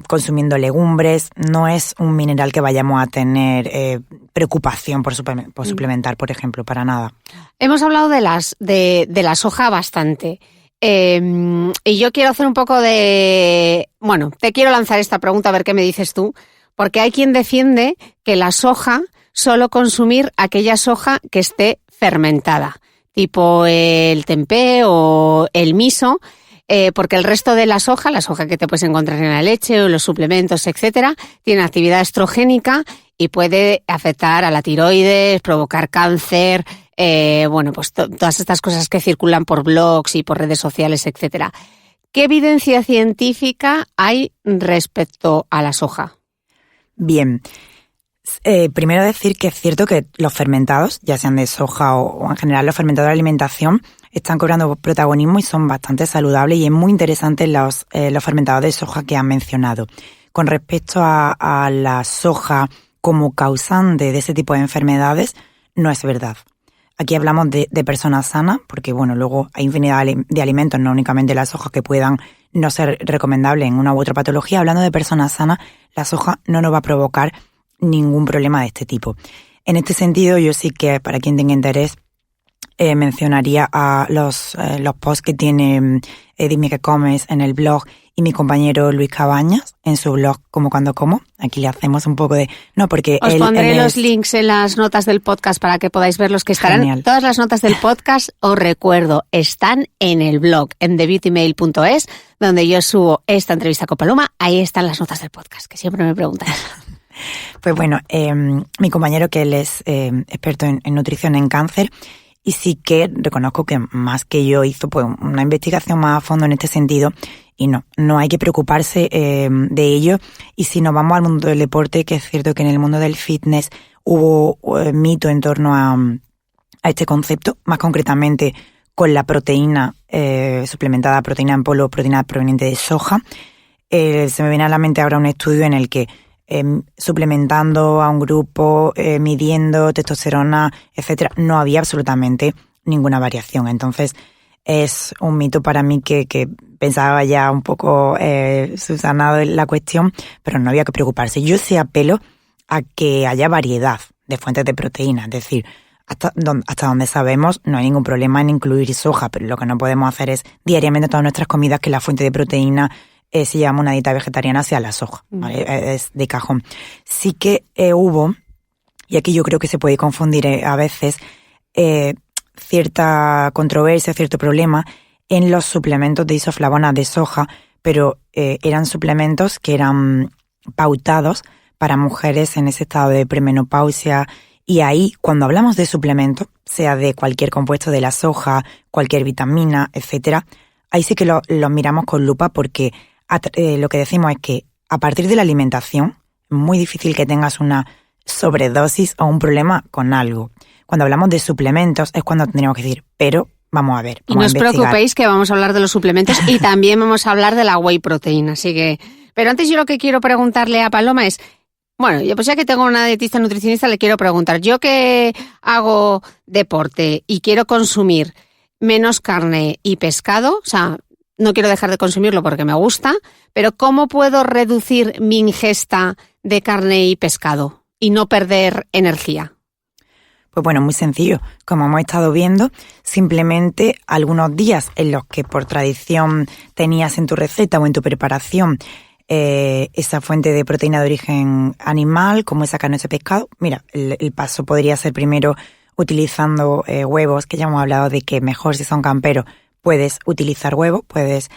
consumiendo legumbres, no es un mineral que vayamos a tener preocupación por suplementar, por ejemplo, para nada. Hemos hablado de la soja bastante. Y yo quiero hacer un poco de... Bueno, te quiero lanzar esta pregunta a ver qué me dices tú, porque hay quien defiende que la soja, solo consumir aquella soja que esté fermentada, tipo el tempeh o el miso, porque el resto de la soja que te puedes encontrar en la leche o los suplementos, etcétera, tiene actividad estrogénica y puede afectar a la tiroides, provocar cáncer, pues todas estas cosas que circulan por blogs y por redes sociales, etcétera. ¿Qué evidencia científica hay respecto a la soja? Bien, primero decir que es cierto que los fermentados, ya sean de soja o en general los fermentados de alimentación, están cobrando protagonismo y son bastante saludables, y es muy interesante los fermentados de soja que han mencionado. Con respecto a la soja como causante de ese tipo de enfermedades, no es verdad. Aquí hablamos de personas sanas, porque luego hay infinidad de alimentos, no únicamente la soja, que puedan no ser recomendables en una u otra patología. Hablando de personas sanas, la soja no nos va a provocar ningún problema de este tipo. En este sentido, yo sí que, para quien tenga interés, mencionaría a los posts que tiene Dime que comes en el blog y mi compañero Luis Cabañas en su blog Como Cuando Como. Aquí le hacemos un poco de... No, porque os pondré los links en las notas del podcast para que podáis ver los que estarán. Genial. Todas las notas del podcast, os recuerdo, están en el blog, en thebeautymail.es, donde yo subo esta entrevista con Paloma. Ahí están las notas del podcast, que siempre me preguntan. Pues mi compañero, que él es experto en nutrición en cáncer, y sí que reconozco que más que yo hizo una investigación más a fondo en este sentido, y no hay que preocuparse de ello. Y si nos vamos al mundo del deporte, que es cierto que en el mundo del fitness hubo mito en torno a este concepto, más concretamente con la proteína suplementada, proteína en polvo, proteína proveniente de soja. Se me viene a la mente ahora un estudio en el que suplementando a un grupo, midiendo testosterona, etcétera, no había absolutamente ninguna variación. Entonces, es un mito para mí que pensaba ya un poco subsanado la cuestión, pero no había que preocuparse. Yo sí apelo a que haya variedad de fuentes de proteína, es decir, hasta donde sabemos no hay ningún problema en incluir soja, pero lo que no podemos hacer es diariamente todas nuestras comidas que la fuente de proteína si llevamos una dieta vegetariana sea la soja, ¿vale? Es de cajón. Sí que hubo, y aquí yo creo que se puede confundir a veces, cierta controversia, cierto problema en los suplementos de isoflavonas de soja, pero eran suplementos que eran pautados para mujeres en ese estado de premenopausia, y ahí, cuando hablamos de suplementos, sea de cualquier compuesto de la soja, cualquier vitamina, etcétera, ahí sí que los miramos con lupa, porque lo que decimos es que a partir de la alimentación es muy difícil que tengas una sobredosis o un problema con algo. Cuando hablamos de suplementos es cuando tendríamos que decir, pero vamos a ver. Y no os preocupéis que vamos a hablar de los suplementos y también vamos a hablar de la whey protein. Así que, pero antes yo lo que quiero preguntarle a Paloma es, ya que tengo una dietista nutricionista, le quiero preguntar, yo que hago deporte y quiero consumir menos carne y pescado, o sea, no quiero dejar de consumirlo porque me gusta, pero ¿cómo puedo reducir mi ingesta de carne y pescado y no perder energía? Pues muy sencillo. Como hemos estado viendo, simplemente algunos días en los que por tradición tenías en tu receta o en tu preparación esa fuente de proteína de origen animal, como esa carne o ese pescado, mira, el paso podría ser primero utilizando huevos, que ya hemos hablado de que mejor si son camperos, puedes utilizar huevos, puedes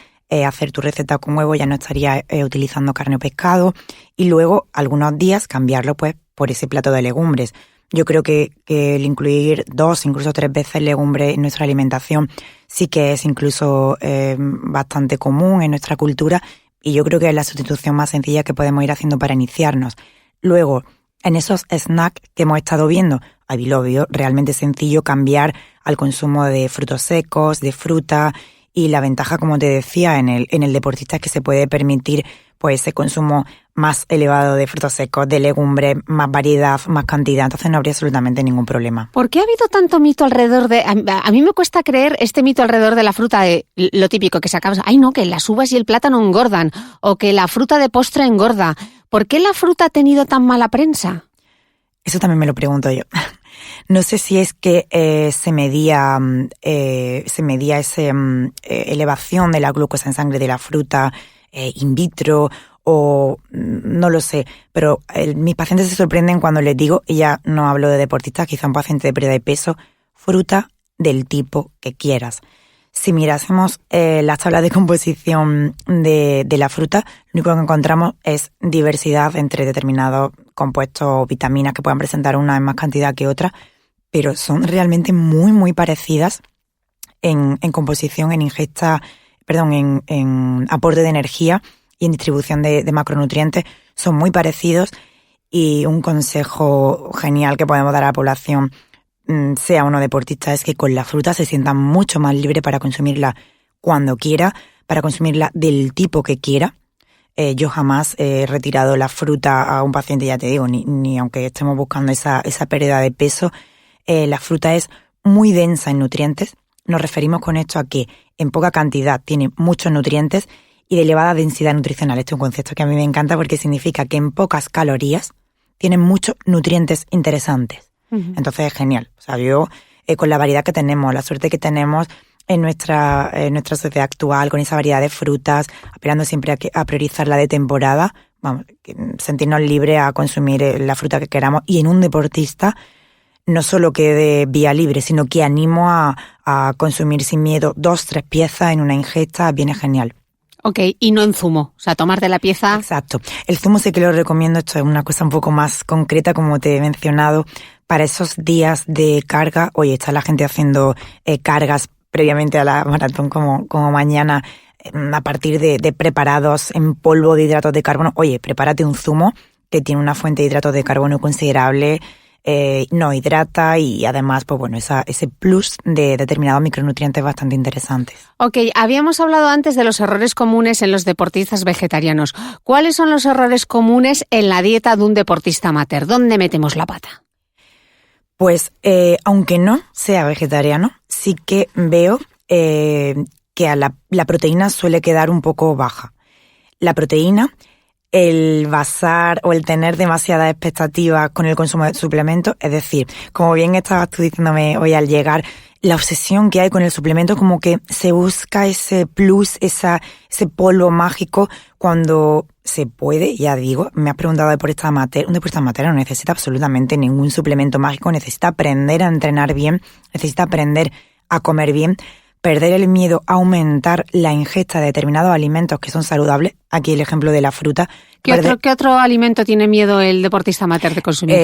hacer tu receta con huevo, ya no estarías utilizando carne o pescado, y luego algunos días cambiarlo pues por ese plato de legumbres. Yo creo que el incluir 2, incluso 3 veces legumbres en nuestra alimentación sí que es incluso bastante común en nuestra cultura, y yo creo que es la sustitución más sencilla que podemos ir haciendo para iniciarnos. Luego, en esos snacks que hemos estado viendo, lo veo realmente sencillo cambiar al consumo de frutos secos, de fruta, y la ventaja, como te decía, en el deportista es que se puede permitir pues ese consumo más elevado de frutos secos, de legumbres, más variedad, más cantidad, entonces no habría absolutamente ningún problema. ¿Por qué ha habido tanto mito alrededor de...? A mí me cuesta creer este mito alrededor de la fruta, de lo típico que sacamos, que las uvas y el plátano engordan, o que la fruta de postre engorda. ¿Por qué la fruta ha tenido tan mala prensa? Eso también me lo pregunto yo. No sé si es que se medía esa elevación de la glucosa en sangre de la fruta in vitro o no lo sé, pero mis pacientes se sorprenden cuando les digo, y ya no hablo de deportistas, quizá un paciente de pérdida de peso, fruta del tipo que quieras. Si mirásemos las tablas de composición de la fruta, lo único que encontramos es diversidad entre determinados compuestos o vitaminas que puedan presentar una en más cantidad que otra, pero son realmente muy, muy parecidas en composición, en ingesta, en aporte de energía y en distribución de macronutrientes. Son muy parecidos y un consejo genial que podemos dar a la población, sea uno deportista, es que con la fruta se sienta mucho más libre para consumirla cuando quiera, para consumirla del tipo que quiera. Yo jamás he retirado la fruta a un paciente, ya te digo, ni aunque estemos buscando esa pérdida de peso. La fruta es muy densa en nutrientes. Nos referimos con esto a que en poca cantidad tiene muchos nutrientes y de elevada densidad nutricional. Este es un concepto que a mí me encanta porque significa que en pocas calorías tienen muchos nutrientes interesantes. Uh-huh. Entonces es genial. O sea, yo con la variedad que tenemos, la suerte que tenemos en nuestra sociedad actual, con esa variedad de frutas, apelando siempre a priorizar la de temporada, vamos, sentirnos libres a consumir la fruta que queramos. Y en un deportista, no solo que de vía libre, sino que animo a consumir sin miedo 2-3 piezas en una ingesta, viene genial. Ok, y no en zumo, o sea, tomarte la pieza. Exacto. El zumo sí que lo recomiendo, esto es una cosa un poco más concreta, como te he mencionado, para esos días de carga. Oye, está la gente haciendo cargas previamente a la maratón como mañana, a partir de preparados en polvo de hidratos de carbono. Oye, prepárate un zumo que tiene una fuente de hidratos de carbono considerable, no hidrata y además, pues bueno, ese plus de determinados micronutrientes bastante interesantes. Ok, habíamos hablado antes de los errores comunes en los deportistas vegetarianos. ¿Cuáles son los errores comunes en la dieta de un deportista amateur? ¿Dónde metemos la pata? Pues, aunque no sea vegetariano, sí que veo que a la proteína suele quedar un poco baja. La proteína, el basar o el tener demasiadas expectativas con el consumo de suplementos, es decir, como bien estabas tú diciéndome hoy al llegar, la obsesión que hay con el suplemento, como que se busca ese plus, ese polvo mágico cuando se puede, ya digo, me has preguntado de deportista amateur, un deportista amateur no necesita absolutamente ningún suplemento mágico, necesita aprender a entrenar bien, necesita aprender a comer bien, perder el miedo a aumentar la ingesta de determinados alimentos que son saludables. Aquí el ejemplo de la fruta. ¿Qué otro alimento tiene miedo el deportista amateur de consumir?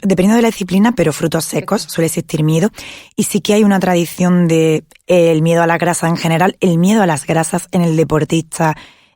Dependiendo de la disciplina, pero frutos secos suele existir miedo. Y sí que hay una tradición de el miedo a la grasa en general, el miedo a las grasas en el deportista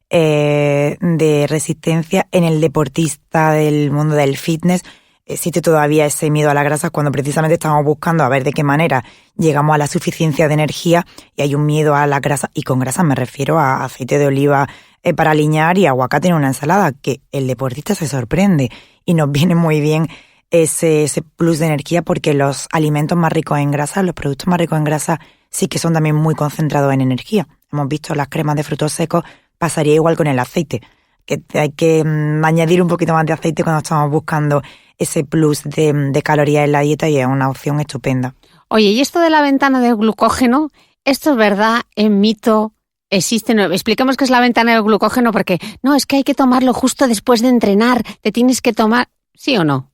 de resistencia, en el deportista del mundo del fitness. Existe todavía ese miedo a la grasa cuando precisamente estamos buscando a ver de qué manera llegamos a la suficiencia de energía y hay un miedo a la grasa, y con grasa me refiero a aceite de oliva para aliñar y aguacate en una ensalada, que el deportista se sorprende y nos viene muy bien ese plus de energía porque los alimentos más ricos en grasa, los productos más ricos en grasa sí que son también muy concentrados en energía. Hemos visto las cremas de frutos secos, pasaría igual con el aceite, que hay que añadir un poquito más de aceite cuando estamos buscando ese plus de calorías en la dieta y es una opción estupenda. Oye, ¿y esto de la ventana del glucógeno? ¿Esto es verdad? ¿Es mito? ¿Existe? No, expliquemos qué es la ventana del glucógeno porque no, es que hay que tomarlo justo después de entrenar. Te tienes que tomar, ¿sí o no?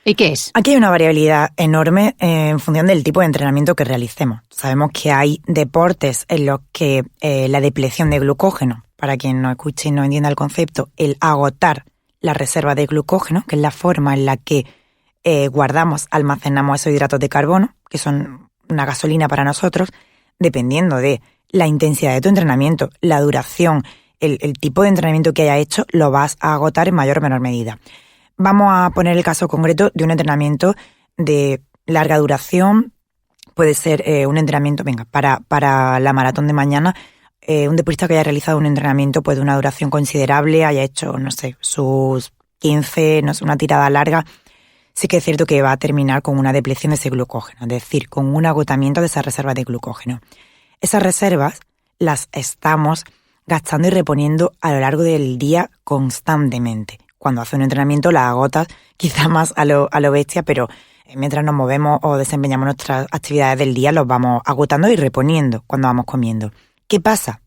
¿Y qué es? Aquí hay una variabilidad enorme en función del tipo de entrenamiento que realicemos. Sabemos que hay deportes en los que la depleción de glucógeno, para quien no escuche y no entienda el concepto, el agotar la reserva de glucógeno, que es la forma en la que guardamos, almacenamos esos hidratos de carbono, que son una gasolina para nosotros, dependiendo de la intensidad de tu entrenamiento, la duración, el tipo de entrenamiento que hayas hecho, lo vas a agotar en mayor o menor medida. Vamos a poner el caso concreto de un entrenamiento de larga duración. Puede ser un entrenamiento, para la maratón de mañana, un deportista que haya realizado un entrenamiento pues de una duración considerable, haya hecho, no sé, sus 15, no sé, una tirada larga, sí que es cierto que va a terminar con una depleción de ese glucógeno, es decir, con un agotamiento de esas reservas de glucógeno. Esas reservas las estamos gastando y reponiendo a lo largo del día constantemente. Cuando haces un entrenamiento las agotas, quizá más a lo bestia, pero mientras nos movemos o desempeñamos nuestras actividades del día, los vamos agotando y reponiendo cuando vamos comiendo. ¿Qué pasa?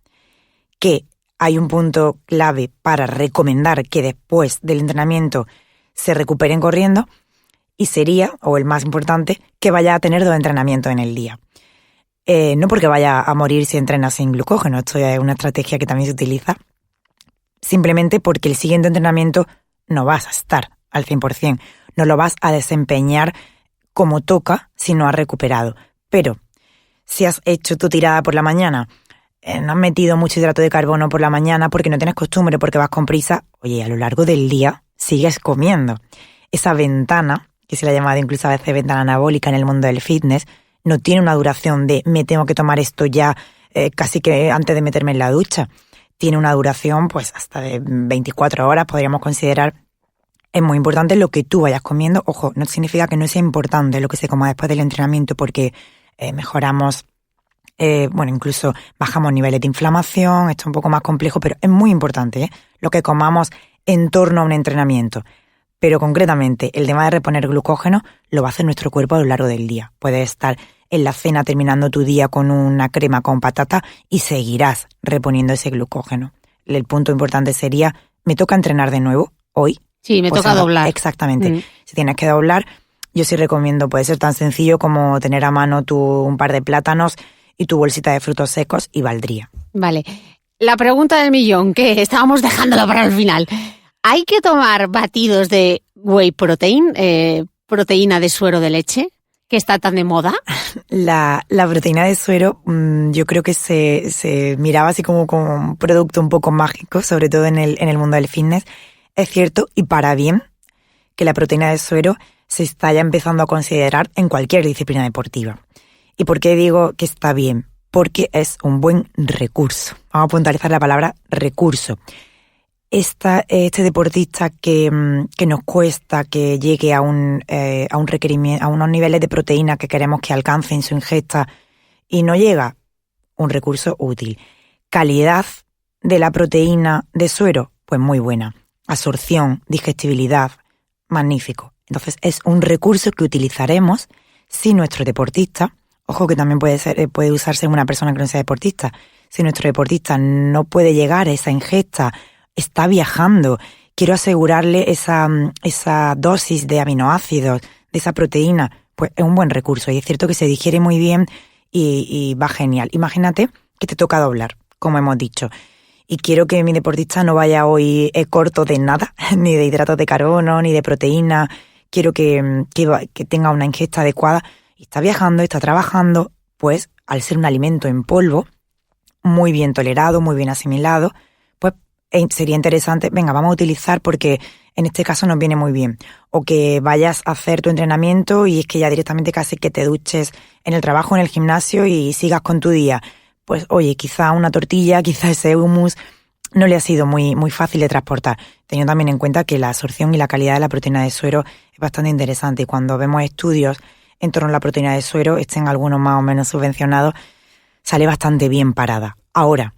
Que hay un punto clave para recomendar que después del entrenamiento se recuperen corriendo y sería, o el más importante, que vaya a tener 2 entrenamientos en el día. No porque vaya a morir si entrenas sin glucógeno, esto es una estrategia que también se utiliza, simplemente porque el siguiente entrenamiento no vas a estar al 100%, no lo vas a desempeñar como toca si no has recuperado. Pero si has hecho tu tirada por la mañana, no has metido mucho hidrato de carbono por la mañana porque no tienes costumbre, porque vas con prisa, oye, a lo largo del día sigues comiendo. Esa ventana, que se la ha llamado incluso a veces ventana anabólica en el mundo del fitness, no tiene una duración de me tengo que tomar esto ya casi que antes de meterme en la ducha. Tiene una duración pues hasta de 24 horas, podríamos considerar. Es muy importante lo que tú vayas comiendo. Ojo, no significa que no sea importante lo que se coma después del entrenamiento porque mejoramos, incluso bajamos niveles de inflamación, esto es un poco más complejo, pero es muy importante lo que comamos en torno a un entrenamiento. Pero concretamente, el tema de reponer glucógeno lo va a hacer nuestro cuerpo a lo largo del día. Puedes estar en la cena terminando tu día con una crema con patata y seguirás reponiendo ese glucógeno. El punto importante sería, ¿me toca entrenar de nuevo hoy? Sí, me toca doblar. Exactamente. Si tienes que doblar, yo sí recomiendo, puede ser tan sencillo como tener a mano un par de plátanos y tu bolsita de frutos secos y valdría. Vale. La pregunta del millón, que estábamos dejándolo para el final. ¿Hay que tomar batidos de whey protein, proteína de suero de leche, que está tan de moda? La proteína de suero yo creo que se miraba así como un producto un poco mágico, sobre todo en el mundo del fitness. Es cierto, y para bien, que la proteína de suero se está ya empezando a considerar en cualquier disciplina deportiva. ¿Y por qué digo que está bien? Porque es un buen recurso. Vamos a puntualizar la palabra recurso. Este deportista que nos cuesta que llegue a un requerimiento, a unos niveles de proteína que queremos que alcance en su ingesta y no llega, un recurso útil. Calidad de la proteína de suero, pues muy buena. Absorción, digestibilidad, magnífico. Entonces es un recurso que utilizaremos si nuestro deportista, ojo que también puede usarse en una persona que no sea deportista, si nuestro deportista no puede llegar a esa ingesta, está viajando, quiero asegurarle esa dosis de aminoácidos, de esa proteína, pues es un buen recurso. Y es cierto que se digiere muy bien y va genial. Imagínate que te toca doblar, como hemos dicho, y quiero que mi deportista no vaya hoy corto de nada, ni de hidratos de carbono, ni de proteína, quiero que tenga una ingesta adecuada, y está viajando, está trabajando, pues al ser un alimento en polvo, muy bien tolerado, muy bien asimilado, sería interesante, venga, vamos a utilizar porque en este caso nos viene muy bien. O que vayas a hacer tu entrenamiento y es que ya directamente casi que te duches en el trabajo, en el gimnasio y sigas con tu día. Pues oye, quizá una tortilla, quizá ese hummus no le ha sido muy, muy fácil de transportar. Teniendo también en cuenta que la absorción y la calidad de la proteína de suero es bastante interesante. Y cuando vemos estudios en torno a la proteína de suero, estén algunos más o menos subvencionados, sale bastante bien parada. Ahora,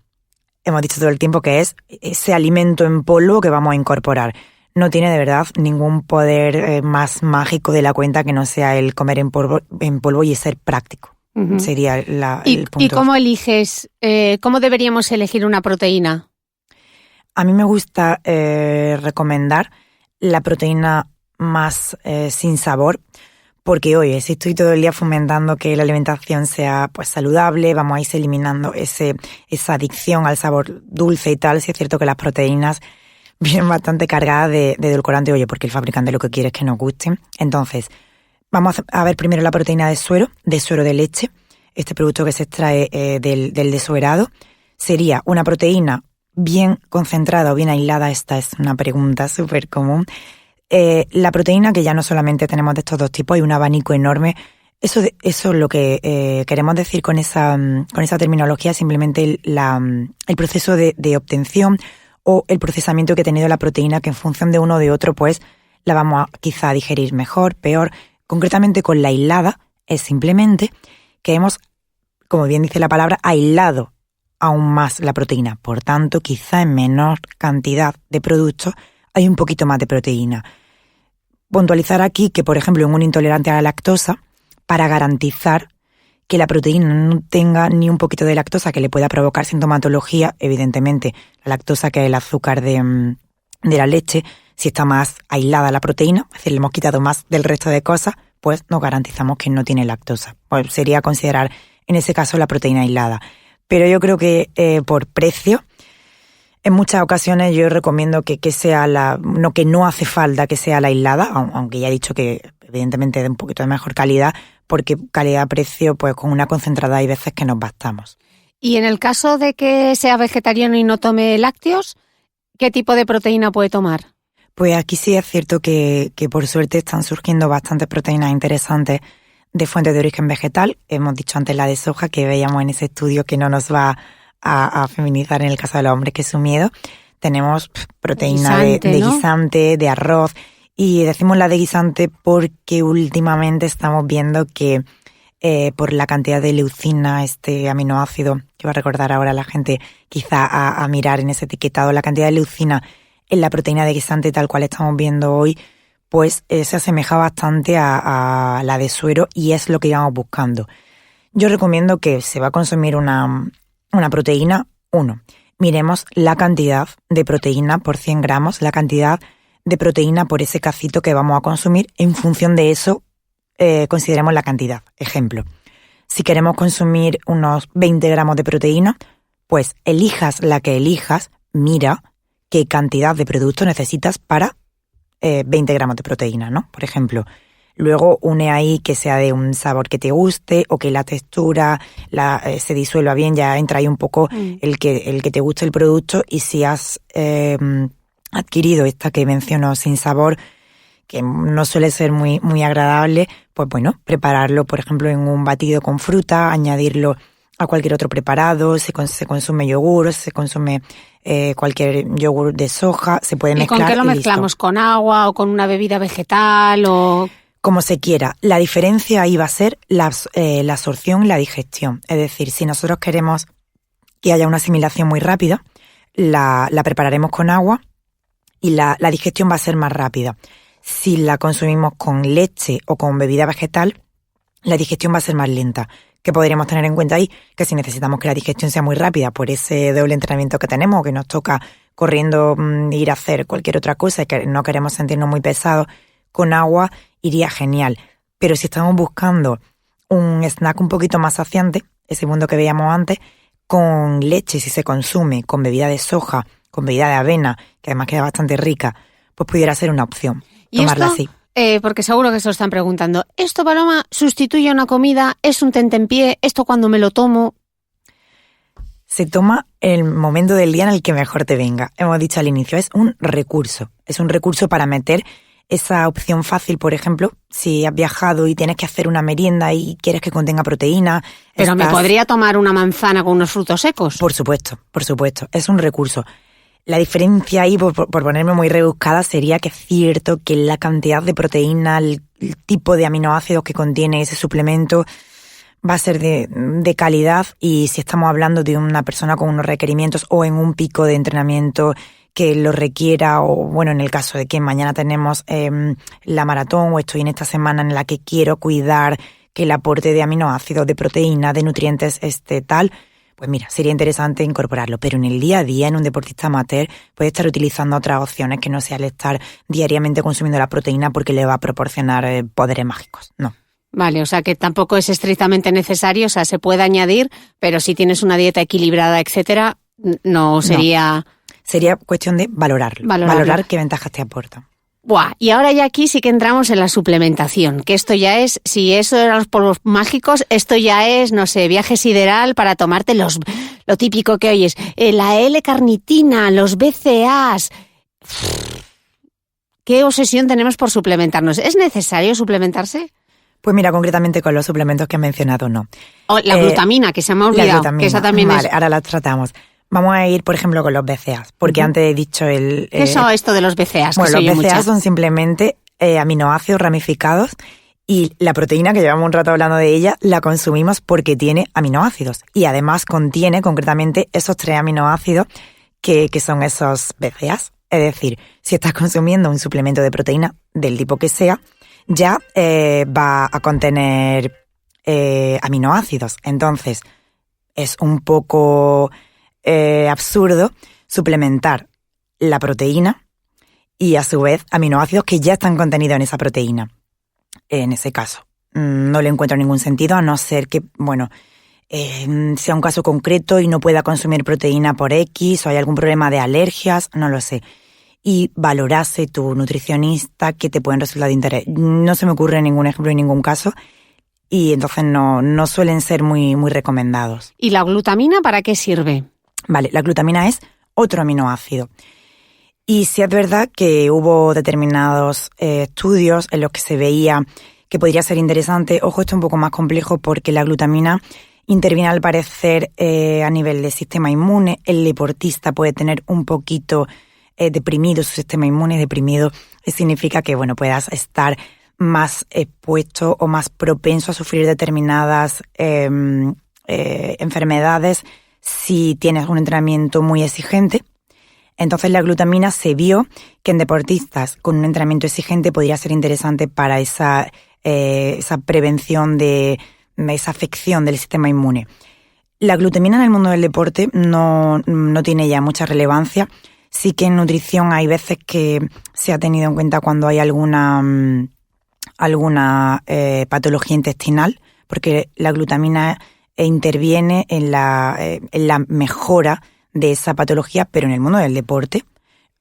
hemos dicho todo el tiempo que es ese alimento en polvo que vamos a incorporar. No tiene de verdad ningún poder más mágico de la cuenta que no sea el comer en polvo y ser práctico. Uh-huh. Sería el punto. ¿Y cómo eliges, cómo deberíamos elegir una proteína? A mí me gusta recomendar la proteína más sin sabor, porque oye, si estoy todo el día fomentando que la alimentación sea pues saludable, vamos a ir eliminando esa adicción al sabor dulce y tal. Sí es cierto que las proteínas vienen bastante cargadas de edulcorante, oye, porque el fabricante lo que quiere es que nos gusten. Entonces, vamos a ver primero la proteína de suero de leche, este producto que se extrae del desoerado. Sería una proteína bien concentrada o bien aislada, esta es una pregunta súper común. La proteína, que ya no solamente tenemos de estos dos tipos, hay un abanico enorme. Eso es lo que queremos decir con esa terminología, simplemente el proceso de obtención o el procesamiento que ha tenido la proteína, que en función de uno o de otro, pues la vamos a quizá digerir mejor, peor. Concretamente con la aislada es simplemente que hemos, como bien dice la palabra, aislado aún más la proteína. Por tanto, quizá en menor cantidad de productos hay un poquito más de proteína. puntualizar aquí que, por ejemplo, en un intolerante a la lactosa, para garantizar que la proteína no tenga ni un poquito de lactosa que le pueda provocar sintomatología, evidentemente la lactosa, que es el azúcar de la leche, si está más aislada la proteína, es decir, le hemos quitado más del resto de cosas, pues nos garantizamos que no tiene lactosa. Pues sería considerar en ese caso la proteína aislada. Pero yo creo que por precio, en muchas ocasiones yo recomiendo que sea que no hace falta que sea la aislada, aunque ya he dicho que evidentemente de un poquito de mejor calidad, porque calidad-precio, pues con una concentrada hay veces que nos bastamos. Y en el caso de que sea vegetariano y no tome lácteos, ¿qué tipo de proteína puede tomar? Pues aquí sí es cierto que por suerte están surgiendo bastantes proteínas interesantes de fuentes de origen vegetal. Hemos dicho antes la de soja, que veíamos en ese estudio que no nos va a feminizar en el caso de los hombres, que es su miedo. Tenemos proteína de guisante, de arroz. Y decimos la de guisante porque últimamente estamos viendo que por la cantidad de leucina, este aminoácido, que va a recordar ahora la gente quizá a mirar en ese etiquetado, la cantidad de leucina en la proteína de guisante tal cual estamos viendo hoy, pues se asemeja bastante a la de suero y es lo que íbamos buscando. Yo recomiendo que se va a consumir una proteína, miremos la cantidad de proteína por 100 gramos, la cantidad de proteína por ese cacito que vamos a consumir. En función de eso, consideremos la cantidad. Ejemplo, si queremos consumir unos 20 gramos de proteína, pues elijas la que elijas, mira qué cantidad de producto necesitas para 20 gramos de proteína, ¿no? Por ejemplo, luego une ahí que sea de un sabor que te guste o que la textura se disuelva bien, ya entra ahí un poco el que te guste el producto. Y si has adquirido esta que menciono sin sabor, que no suele ser muy, muy agradable, pues bueno, prepararlo, por ejemplo, en un batido con fruta, añadirlo a cualquier otro preparado, se consume yogur, se consume cualquier yogur de soja, se puede mezclar. ¿Y con qué lo mezclamos? Listo. ¿Con agua o con una bebida vegetal o...? Como se quiera. La diferencia ahí va a ser la absorción y la digestión. Es decir, si nosotros queremos que haya una asimilación muy rápida, la prepararemos con agua y la digestión va a ser más rápida. Si la consumimos con leche o con bebida vegetal, la digestión va a ser más lenta. ¿Qué podríamos tener en cuenta ahí? Que si necesitamos que la digestión sea muy rápida por ese doble entrenamiento que tenemos, que nos toca corriendo ir a hacer cualquier otra cosa y que no queremos sentirnos muy pesados, con agua iría genial. Pero si estamos buscando un snack un poquito más saciante, ese mundo que veíamos antes, con leche, si se consume, con bebida de soja, con bebida de avena, que además queda bastante rica, pues pudiera ser una opción. ¿Y tomarla esto? Así. Porque seguro que se lo están preguntando. ¿Esto, Paloma, sustituye una comida? ¿Es un tentempié? ¿Esto cuando me lo tomo? Se toma el momento del día en el que mejor te venga. Hemos dicho al inicio, es un recurso. Es un recurso para meter esa opción fácil, por ejemplo, si has viajado y tienes que hacer una merienda y quieres que contenga proteína. Pero ¿me podría tomar una manzana con unos frutos secos? Por supuesto. Es un recurso. La diferencia ahí, por ponerme muy rebuscada, sería que es cierto que la cantidad de proteína, el tipo de aminoácidos que contiene ese suplemento va a ser de calidad, y si estamos hablando de una persona con unos requerimientos o en un pico de entrenamiento que lo requiera, o bueno, en el caso de que mañana tenemos la maratón o estoy en esta semana en la que quiero cuidar que el aporte de aminoácidos, de proteína, de nutrientes esté tal, pues mira, sería interesante incorporarlo. Pero en el día a día, en un deportista amateur, puede estar utilizando otras opciones que no sea el estar diariamente consumiendo la proteína porque le va a proporcionar poderes mágicos. No. Vale, o sea que tampoco es estrictamente necesario, o sea, se puede añadir, pero si tienes una dieta equilibrada, etcétera, no sería... No. Sería cuestión de valorarlo. Valorar qué ventajas te aporta. Buah, y ahora ya aquí sí que entramos en la suplementación, que esto ya es, si eso eran los polvos mágicos, esto ya es, no sé, viaje sideral para tomarte lo típico que oyes, la L-carnitina, los BCAAs. ¿Qué obsesión tenemos por suplementarnos? ¿Es necesario suplementarse? Pues mira, concretamente con los suplementos que he mencionado, no. O la glutamina, que se me ha olvidado, la glutamina, que esa también vale, ahora la tratamos. Vamos a ir, por ejemplo, con los BCAAs, porque antes he dicho ¿Qué es esto de los BCAAs? Bueno, los BCAAs son simplemente aminoácidos ramificados, y la proteína, que llevamos un rato hablando de ella, la consumimos porque tiene aminoácidos, y además contiene concretamente esos 3 aminoácidos que son esos BCAAs. Es decir, si estás consumiendo un suplemento de proteína del tipo que sea, ya va a contener aminoácidos. Entonces, es un poco absurdo suplementar la proteína y a su vez aminoácidos que ya están contenidos en esa proteína. En ese caso, no le encuentro ningún sentido, a no ser que, sea un caso concreto y no pueda consumir proteína por X o hay algún problema de alergias, no lo sé. Y valorase tu nutricionista que te pueden resultar de interés. No se me ocurre ningún ejemplo en ningún caso y entonces no suelen ser muy, muy recomendados. ¿Y la glutamina para qué sirve? Vale, la glutamina es otro aminoácido. Y sí es verdad que hubo determinados estudios en los que se veía que podría ser interesante. Ojo, esto es un poco más complejo porque la glutamina interviene al parecer a nivel del sistema inmune. El deportista puede tener un poquito deprimido su sistema inmune. Deprimido significa que puedas estar más expuesto o más propenso a sufrir determinadas enfermedades si tienes un entrenamiento muy exigente. Entonces la glutamina se vio que en deportistas con un entrenamiento exigente podría ser interesante para esa prevención de esa afección del sistema inmune. La glutamina en el mundo del deporte no tiene ya mucha relevancia. Sí que en nutrición hay veces que se ha tenido en cuenta cuando hay alguna patología intestinal, porque la glutamina interviene en la mejora de esa patología, pero en el mundo del deporte,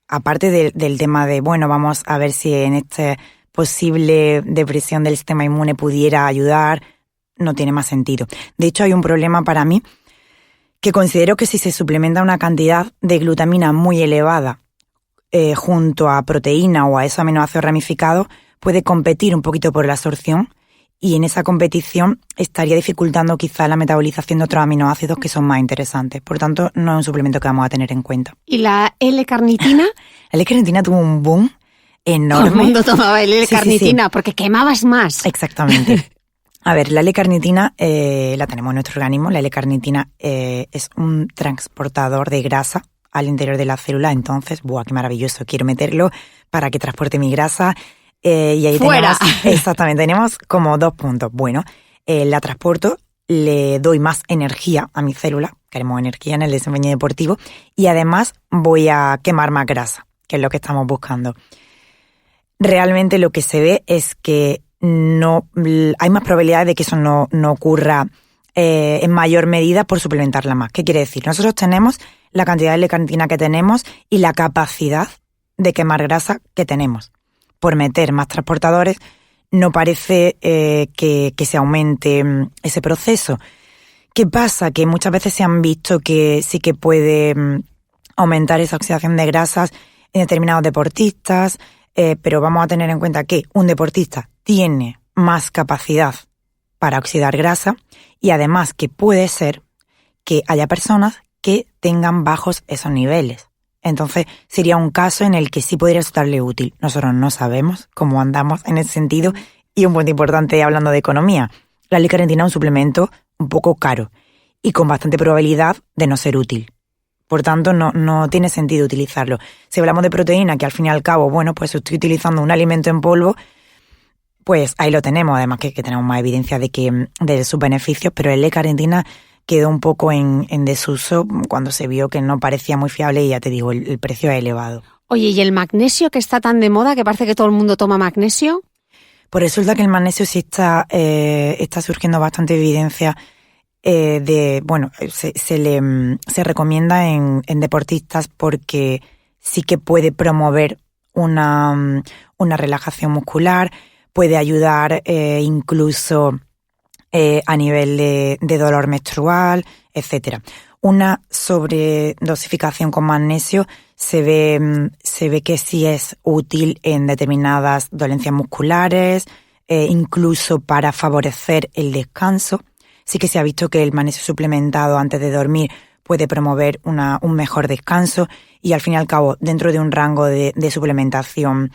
aparte del tema de, vamos a ver si en esta posible depresión del sistema inmune pudiera ayudar, no tiene más sentido. De hecho, hay un problema para mí que considero que si se suplementa una cantidad de glutamina muy elevada junto a proteína o a esos aminoácidos ramificados, puede competir un poquito por la absorción y en esa competición estaría dificultando quizá la metabolización de otros aminoácidos que son más interesantes. Por tanto, no es un suplemento que vamos a tener en cuenta. ¿Y la L-carnitina? La L-carnitina tuvo un boom enorme. Todo el mundo tomaba L-carnitina porque quemabas más. Exactamente. A ver, la L-carnitina la tenemos en nuestro organismo. La L-carnitina es un transportador de grasa al interior de la célula. Entonces, ¡buah, qué maravilloso! Quiero meterlo para que transporte mi grasa. Y ahí ¡fuera! tenemos como 2 puntos. La transporto, le doy más energía a mi célula, queremos energía en el desempeño deportivo, y además voy a quemar más grasa, que es lo que estamos buscando. Realmente lo que se ve es que hay más probabilidades de que eso no ocurra en mayor medida por suplementarla más. ¿Qué quiere decir? Nosotros tenemos la cantidad de L-carnitina que tenemos y la capacidad de quemar grasa que tenemos. Por meter más transportadores, no parece que se aumente ese proceso. ¿Qué pasa? Que muchas veces se han visto que sí que puede aumentar esa oxidación de grasas en determinados deportistas, pero vamos a tener en cuenta que un deportista tiene más capacidad para oxidar grasa y además que puede ser que haya personas que tengan bajos esos niveles. Entonces sería un caso en el que sí podría resultarle útil. Nosotros no sabemos cómo andamos en ese sentido y un punto importante hablando de economía. La L-carnitina es un suplemento un poco caro y con bastante probabilidad de no ser útil. Por tanto, no tiene sentido utilizarlo. Si hablamos de proteína, que al fin y al cabo, pues estoy utilizando un alimento en polvo, pues ahí lo tenemos. Además que tenemos más evidencia de sus beneficios, pero la L-carnitina quedó un poco en desuso cuando se vio que no parecía muy fiable y ya te digo, el precio es elevado. Oye, ¿y el magnesio que está tan de moda, que parece que todo el mundo toma magnesio? Pues resulta que el magnesio sí está surgiendo bastante evidencia se recomienda en deportistas porque sí que puede promover una relajación muscular, puede ayudar incluso a nivel de dolor menstrual, etcétera. Una sobredosificación con magnesio se ve que sí es útil en determinadas dolencias musculares, incluso para favorecer el descanso. Sí que se ha visto que el magnesio suplementado antes de dormir puede promover un mejor descanso y al fin y al cabo, dentro de un rango de suplementación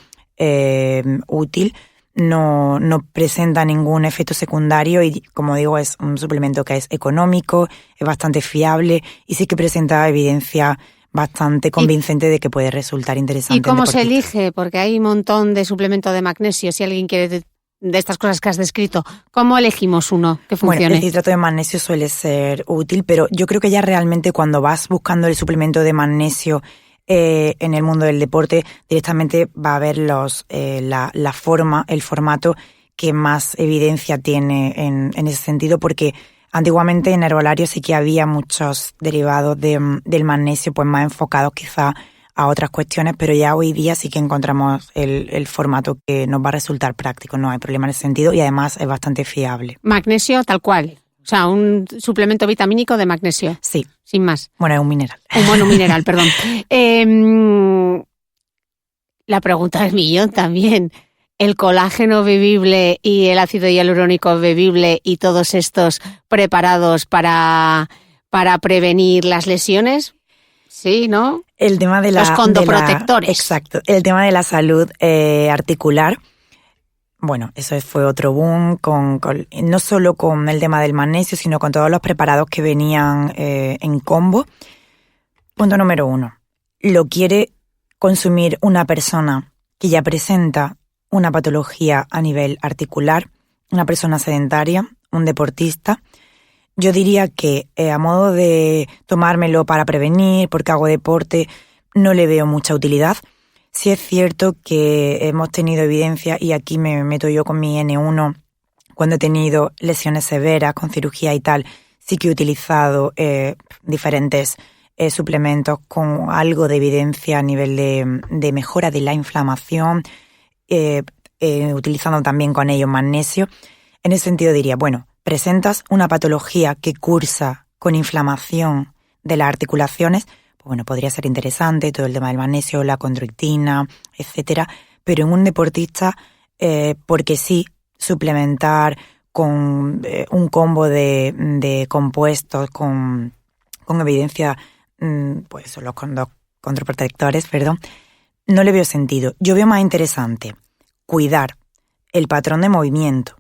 útil, no presenta ningún efecto secundario y, como digo, es un suplemento que es económico, es bastante fiable y sí que presenta evidencia bastante convincente de que puede resultar interesante. ¿Y cómo se elige? Porque hay un montón de suplementos de magnesio. Si alguien quiere de estas cosas que has descrito, ¿cómo elegimos uno que funcione? Bueno, el citrato de magnesio suele ser útil, pero yo creo que ya realmente cuando vas buscando el suplemento de magnesio en el mundo del deporte, directamente va a ver la forma, el formato que más evidencia tiene en ese sentido, porque antiguamente en herbolario sí que había muchos derivados del magnesio pues más enfocados quizá a otras cuestiones, pero ya hoy día sí que encontramos el formato que nos va a resultar práctico, no hay problema en ese sentido y además es bastante fiable. Magnesio tal cual, o sea, un suplemento vitamínico de magnesio. Sí. Sin más. Bueno, es un mineral. Un mineral, perdón. La pregunta del millón también. ¿El colágeno bebible y el ácido hialurónico bebible y todos estos preparados para prevenir las lesiones? Sí, ¿no? El tema de los condoprotectores. Exacto. El tema de la salud articular. Bueno, eso fue otro boom, no solo con el tema del magnesio, sino con todos los preparados que venían en combo. Punto número 1. Lo quiere consumir una persona que ya presenta una patología a nivel articular, una persona sedentaria, un deportista. Yo diría que a modo de tomármelo para prevenir, porque hago deporte, no le veo mucha utilidad. Sí es cierto que hemos tenido evidencia, y aquí me meto yo con mi N1, cuando he tenido lesiones severas con cirugía y tal, sí que he utilizado diferentes suplementos con algo de evidencia a nivel de mejora de la inflamación, utilizando también con ello magnesio. En ese sentido diría, bueno, presentas una patología que cursa con inflamación de las articulaciones, pues bueno, podría ser interesante todo el tema del magnesio, la condroitina, etcétera, pero en un deportista, porque sí, suplementar con un combo de compuestos con evidencia, pues los condoprotectores, no le veo sentido. Yo veo más interesante cuidar el patrón de movimiento,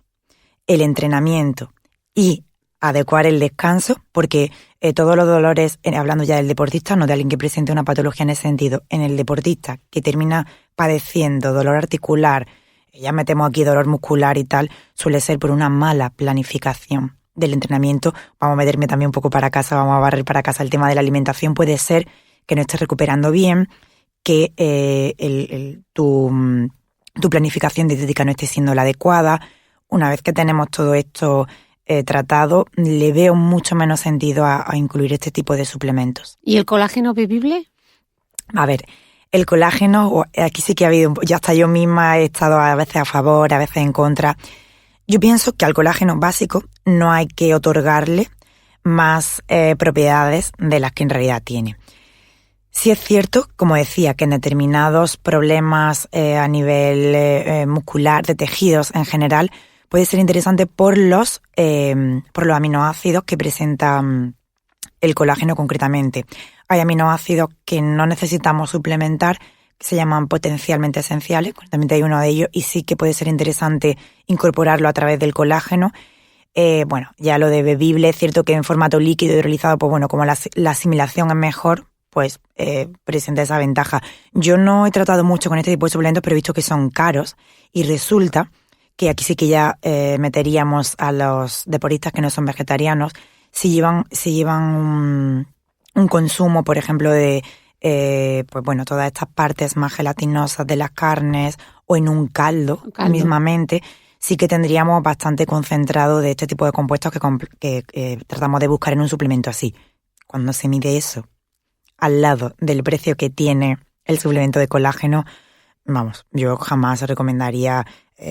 el entrenamiento y adecuar el descanso, porque todos los dolores, hablando ya del deportista, no de alguien que presente una patología en ese sentido, en el deportista que termina padeciendo dolor articular, ya metemos aquí dolor muscular y tal, suele ser por una mala planificación del entrenamiento. Vamos a meterme también un poco para casa, vamos a barrer para casa el tema de la alimentación. Puede ser que no estés recuperando bien, que tu planificación dietética no esté siendo la adecuada. Una vez que tenemos todo esto tratado, le veo mucho menos sentido a incluir este tipo de suplementos. ¿Y el colágeno bebible? A ver, el colágeno, aquí sí que ha habido, ya hasta yo misma he estado a veces a favor, a veces en contra. Yo pienso que al colágeno básico no hay que otorgarle más propiedades de las que en realidad tiene. Sí es cierto, como decía, que en determinados problemas a nivel muscular, de tejidos en general, puede ser interesante por los aminoácidos que presenta el colágeno concretamente. Hay aminoácidos que no necesitamos suplementar, que se llaman potencialmente esenciales, concretamente hay uno de ellos, y sí que puede ser interesante incorporarlo a través del colágeno. Bueno, ya lo de bebible, es cierto que en formato líquido hidrolizado, pues bueno, como la asimilación es mejor, pues presenta esa ventaja. Yo no he tratado mucho con este tipo de suplementos, pero he visto que son caros, y resulta que aquí sí que ya meteríamos a los deportistas que no son vegetarianos, si llevan un consumo, por ejemplo, de pues bueno, todas estas partes más gelatinosas de las carnes, o en un caldo. Mismamente, sí que tendríamos bastante concentrado de este tipo de compuestos que tratamos de buscar en un suplemento así. Cuando se mide eso al lado del precio que tiene el suplemento de colágeno, vamos, yo jamás recomendaría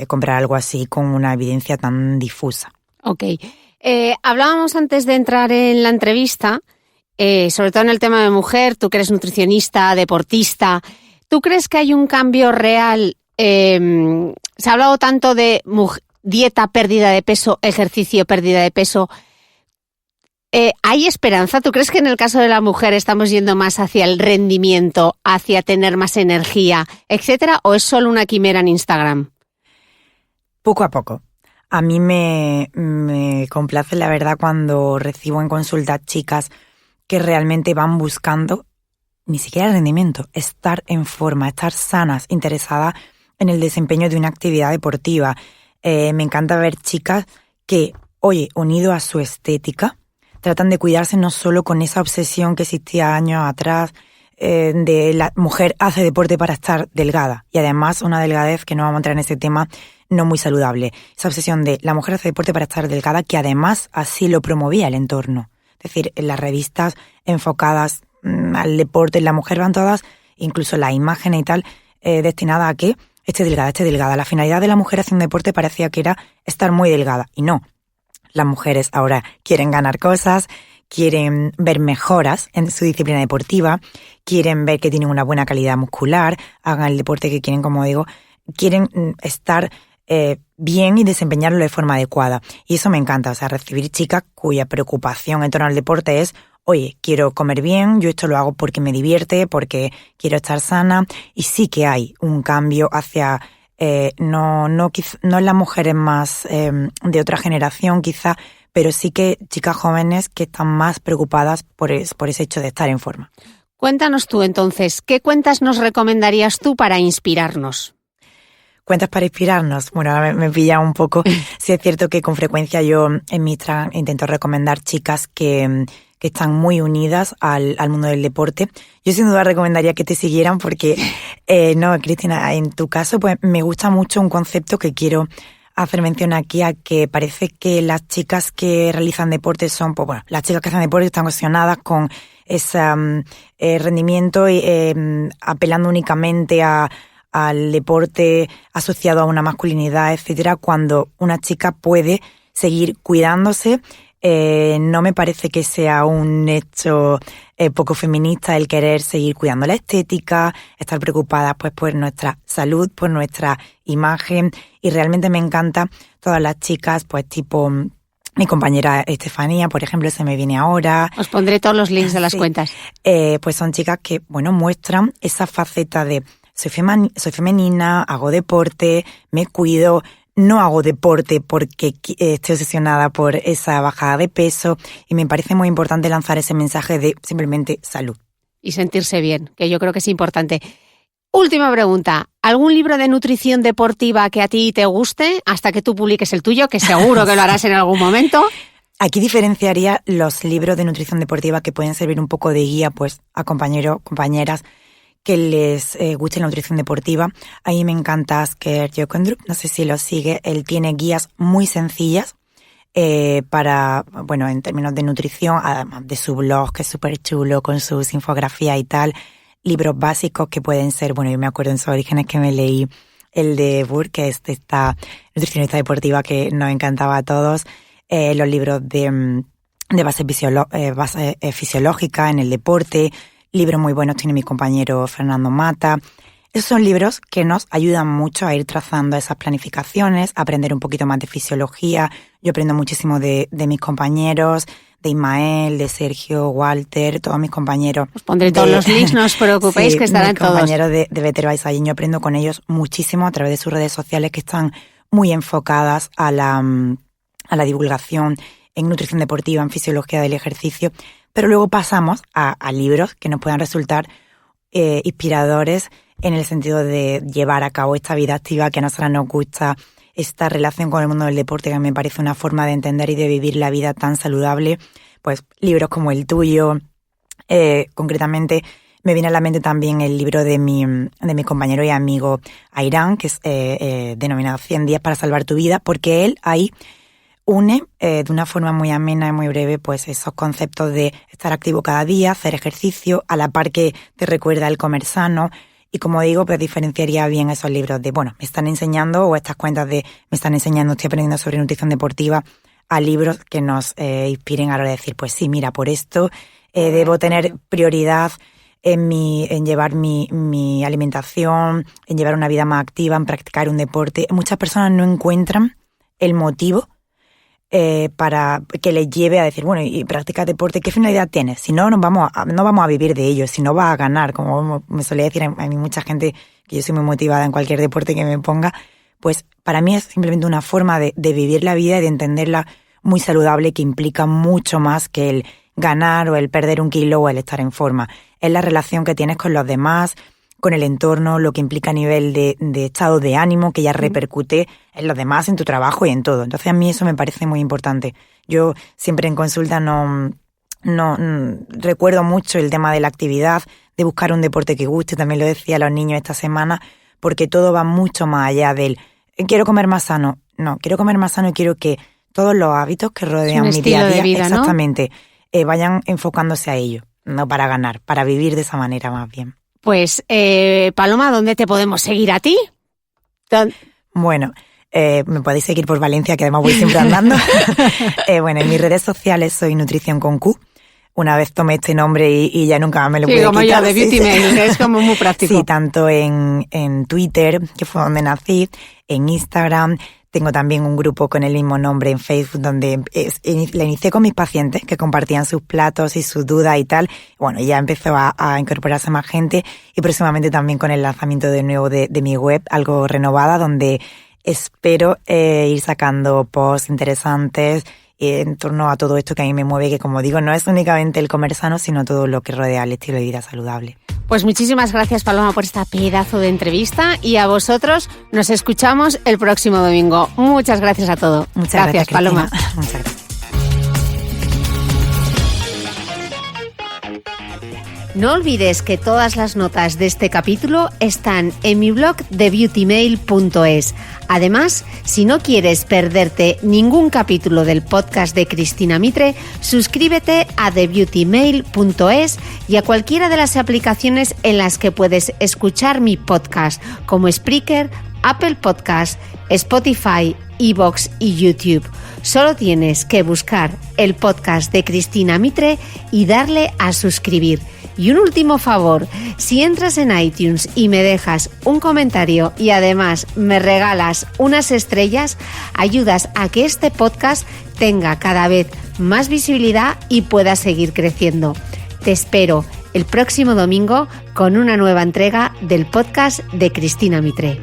comprar algo así con una evidencia tan difusa. Ok. Hablábamos antes de entrar en la entrevista, sobre todo en el tema de mujer, tú que eres nutricionista, deportista, ¿tú crees que hay un cambio real? Se ha hablado tanto de dieta, pérdida de peso, ejercicio, pérdida de peso. ¿Hay esperanza? ¿Tú crees que en el caso de la mujer estamos yendo más hacia el rendimiento, hacia tener más energía, etcétera, o es solo una quimera en Instagram? Poco a poco. A mí me complace, la verdad, cuando recibo en consulta chicas que realmente van buscando ni siquiera el rendimiento, estar en forma, estar sanas, interesadas en el desempeño de una actividad deportiva. Me encanta ver chicas que, oye, unido a su estética, tratan de cuidarse no solo con esa obsesión que existía años atrás, de la mujer hace deporte para estar delgada. Y además una delgadez, que no vamos a entrar en ese tema, no muy saludable. Esa obsesión de la mujer hace deporte para estar delgada, que además así lo promovía el entorno. Es decir, en las revistas enfocadas al deporte, la mujer van todas, incluso las imágenes y tal, destinadas a que esté delgada. La finalidad de la mujer haciendo deporte parecía que era estar muy delgada. Y no. Las mujeres ahora quieren ganar cosas, quieren ver mejoras en su disciplina deportiva, quieren ver que tienen una buena calidad muscular, hagan el deporte que quieren, como digo, quieren estar bien y desempeñarlo de forma adecuada. Y eso me encanta, o sea, recibir chicas cuya preocupación en torno al deporte es, oye, quiero comer bien, yo esto lo hago porque me divierte, porque quiero estar sana, y sí que hay un cambio hacia... no en las mujeres más de otra generación quizá, pero sí que chicas jóvenes que están más preocupadas por ese hecho de estar en forma. Cuéntanos tú entonces, ¿qué cuentas nos recomendarías tú para inspirarnos? Cuentas para inspirarnos. Bueno, ahora me pilla un poco. Sí es cierto que con frecuencia yo en mi Instagram intento recomendar chicas que están muy unidas al mundo del deporte. Yo sin duda recomendaría que te siguieran porque, no, Cristina, en tu caso pues me gusta mucho un concepto que quiero hacer mención aquí, a que parece que las chicas que realizan deporte son, pues bueno, las chicas que hacen deporte están obsesionadas con ese rendimiento y apelando únicamente al deporte asociado a una masculinidad, etcétera, cuando una chica puede seguir cuidándose. No me parece que sea un hecho poco feminista el querer seguir cuidando la estética, estar preocupada pues por nuestra salud, por nuestra imagen, y realmente me encanta todas las chicas, pues tipo mi compañera Estefanía, por ejemplo, se me viene ahora. Os pondré todos los links de las cuentas. Pues son chicas que, bueno, muestran esa faceta de soy femenina, hago deporte, me cuido. No hago deporte porque estoy obsesionada por esa bajada de peso, y me parece muy importante lanzar ese mensaje de simplemente salud. Y sentirse bien, que yo creo que es importante. Última pregunta, ¿algún libro de nutrición deportiva que a ti te guste hasta que tú publiques el tuyo, que seguro que lo harás en algún momento? Aquí diferenciaría los libros de nutrición deportiva que pueden servir un poco de guía pues a compañeros, compañeras que les guste la nutrición deportiva. A mí me encanta Asker Jokendrup, no sé si lo sigue, él tiene guías muy sencillas para, bueno, en términos de nutrición, además de su blog, que es súper chulo, con sus infografías y tal, libros básicos que pueden ser, bueno, yo me acuerdo en sus orígenes que me leí el de Burke, que es esta nutricionista deportiva que nos encantaba a todos, los libros de base fisiológica en el deporte, libros muy buenos tiene mi compañero Fernando Mata. Esos son libros que nos ayudan mucho a ir trazando esas planificaciones, a aprender un poquito más de fisiología. Yo aprendo muchísimo de mis compañeros, de Ismael, de Sergio, Walter, todos mis compañeros. Os pondré todos los links, no os preocupéis, sí, que estarán todos. Mis compañeros de Better by Science, yo aprendo con ellos muchísimo a través de sus redes sociales, que están muy enfocadas a la divulgación en nutrición deportiva, en fisiología del ejercicio. Pero luego pasamos a libros que nos puedan resultar inspiradores en el sentido de llevar a cabo esta vida activa que a nosotras nos gusta, esta relación con el mundo del deporte, que me parece una forma de entender y de vivir la vida tan saludable. Pues libros como el tuyo, concretamente me viene a la mente también el libro de mi compañero y amigo Airán, que es denominado 100 días para salvar tu vida, porque él ahí une de una forma muy amena y muy breve pues esos conceptos de estar activo cada día, hacer ejercicio, a la par que te recuerda el comer sano. Y como digo, pues diferenciaría bien esos libros de, bueno, me están enseñando, o estas cuentas de me están enseñando, estoy aprendiendo sobre nutrición deportiva, a libros que nos inspiren a la hora de decir, pues sí, mira, por esto debo tener prioridad en llevar mi alimentación, en llevar una vida más activa, en practicar un deporte. Muchas personas no encuentran el motivo para que les lleve a decir, bueno, y practicas deporte, ¿qué finalidad tienes? Si no, no vamos a vivir de ello, si no vas a ganar, como me solía decir a mí mucha gente, que yo soy muy motivada en cualquier deporte que me ponga, pues para mí es simplemente una forma de vivir la vida y de entenderla muy saludable, que implica mucho más que el ganar o el perder un kilo o el estar en forma. Es la relación que tienes con los demás, con el entorno, lo que implica a nivel de estado de ánimo, que ya repercute en los demás, en tu trabajo y en todo. Entonces a mí eso me parece muy importante. Yo siempre en consulta no recuerdo mucho el tema de la actividad, de buscar un deporte que guste, también lo decía a los niños esta semana, porque todo va mucho más allá del quiero comer más sano. No, quiero comer más sano y quiero que todos los hábitos que rodean mi día a día, vida, exactamente, ¿no? Vayan enfocándose a ello, no para ganar, para vivir de esa manera más bien. Pues, Paloma, ¿dónde te podemos seguir a ti? Bueno, me podéis seguir por Valencia, que además voy siempre andando. Bueno, en mis redes sociales soy Nutrición con Q. Una vez tomé este nombre y ya nunca me lo pude quitar. Sí, como yo, de Beauty Mail, es como muy práctico. Sí, tanto en Twitter, que fue donde nací, en Instagram. Tengo también un grupo con el mismo nombre en Facebook donde la inicié con mis pacientes que compartían sus platos y sus dudas y tal. Bueno, ya empezó a incorporarse más gente y próximamente también con el lanzamiento de nuevo de mi web, algo renovada, donde espero ir sacando posts interesantes en torno a todo esto que a mí me mueve, que como digo, no es únicamente el comer sano, sino todo lo que rodea el estilo de vida saludable. Pues muchísimas gracias, Paloma, por esta pedazo de entrevista y a vosotros nos escuchamos el próximo domingo. Muchas gracias a todos. Muchas gracias, Paloma. Muchas gracias. No olvides que todas las notas de este capítulo están en mi blog de beautymail.es. Además, si no quieres perderte ningún capítulo del podcast de Cristina Mitre, suscríbete a thebeautymail.es y a cualquiera de las aplicaciones en las que puedes escuchar mi podcast, como Spreaker, Apple Podcast, Spotify, iVoox y YouTube. Solo tienes que buscar el podcast de Cristina Mitre y darle a suscribir. Y un último favor, si entras en iTunes y me dejas un comentario y además me regalas unas estrellas, ayudas a que este podcast tenga cada vez más visibilidad y pueda seguir creciendo. Te espero el próximo domingo con una nueva entrega del podcast de Cristina Mitre.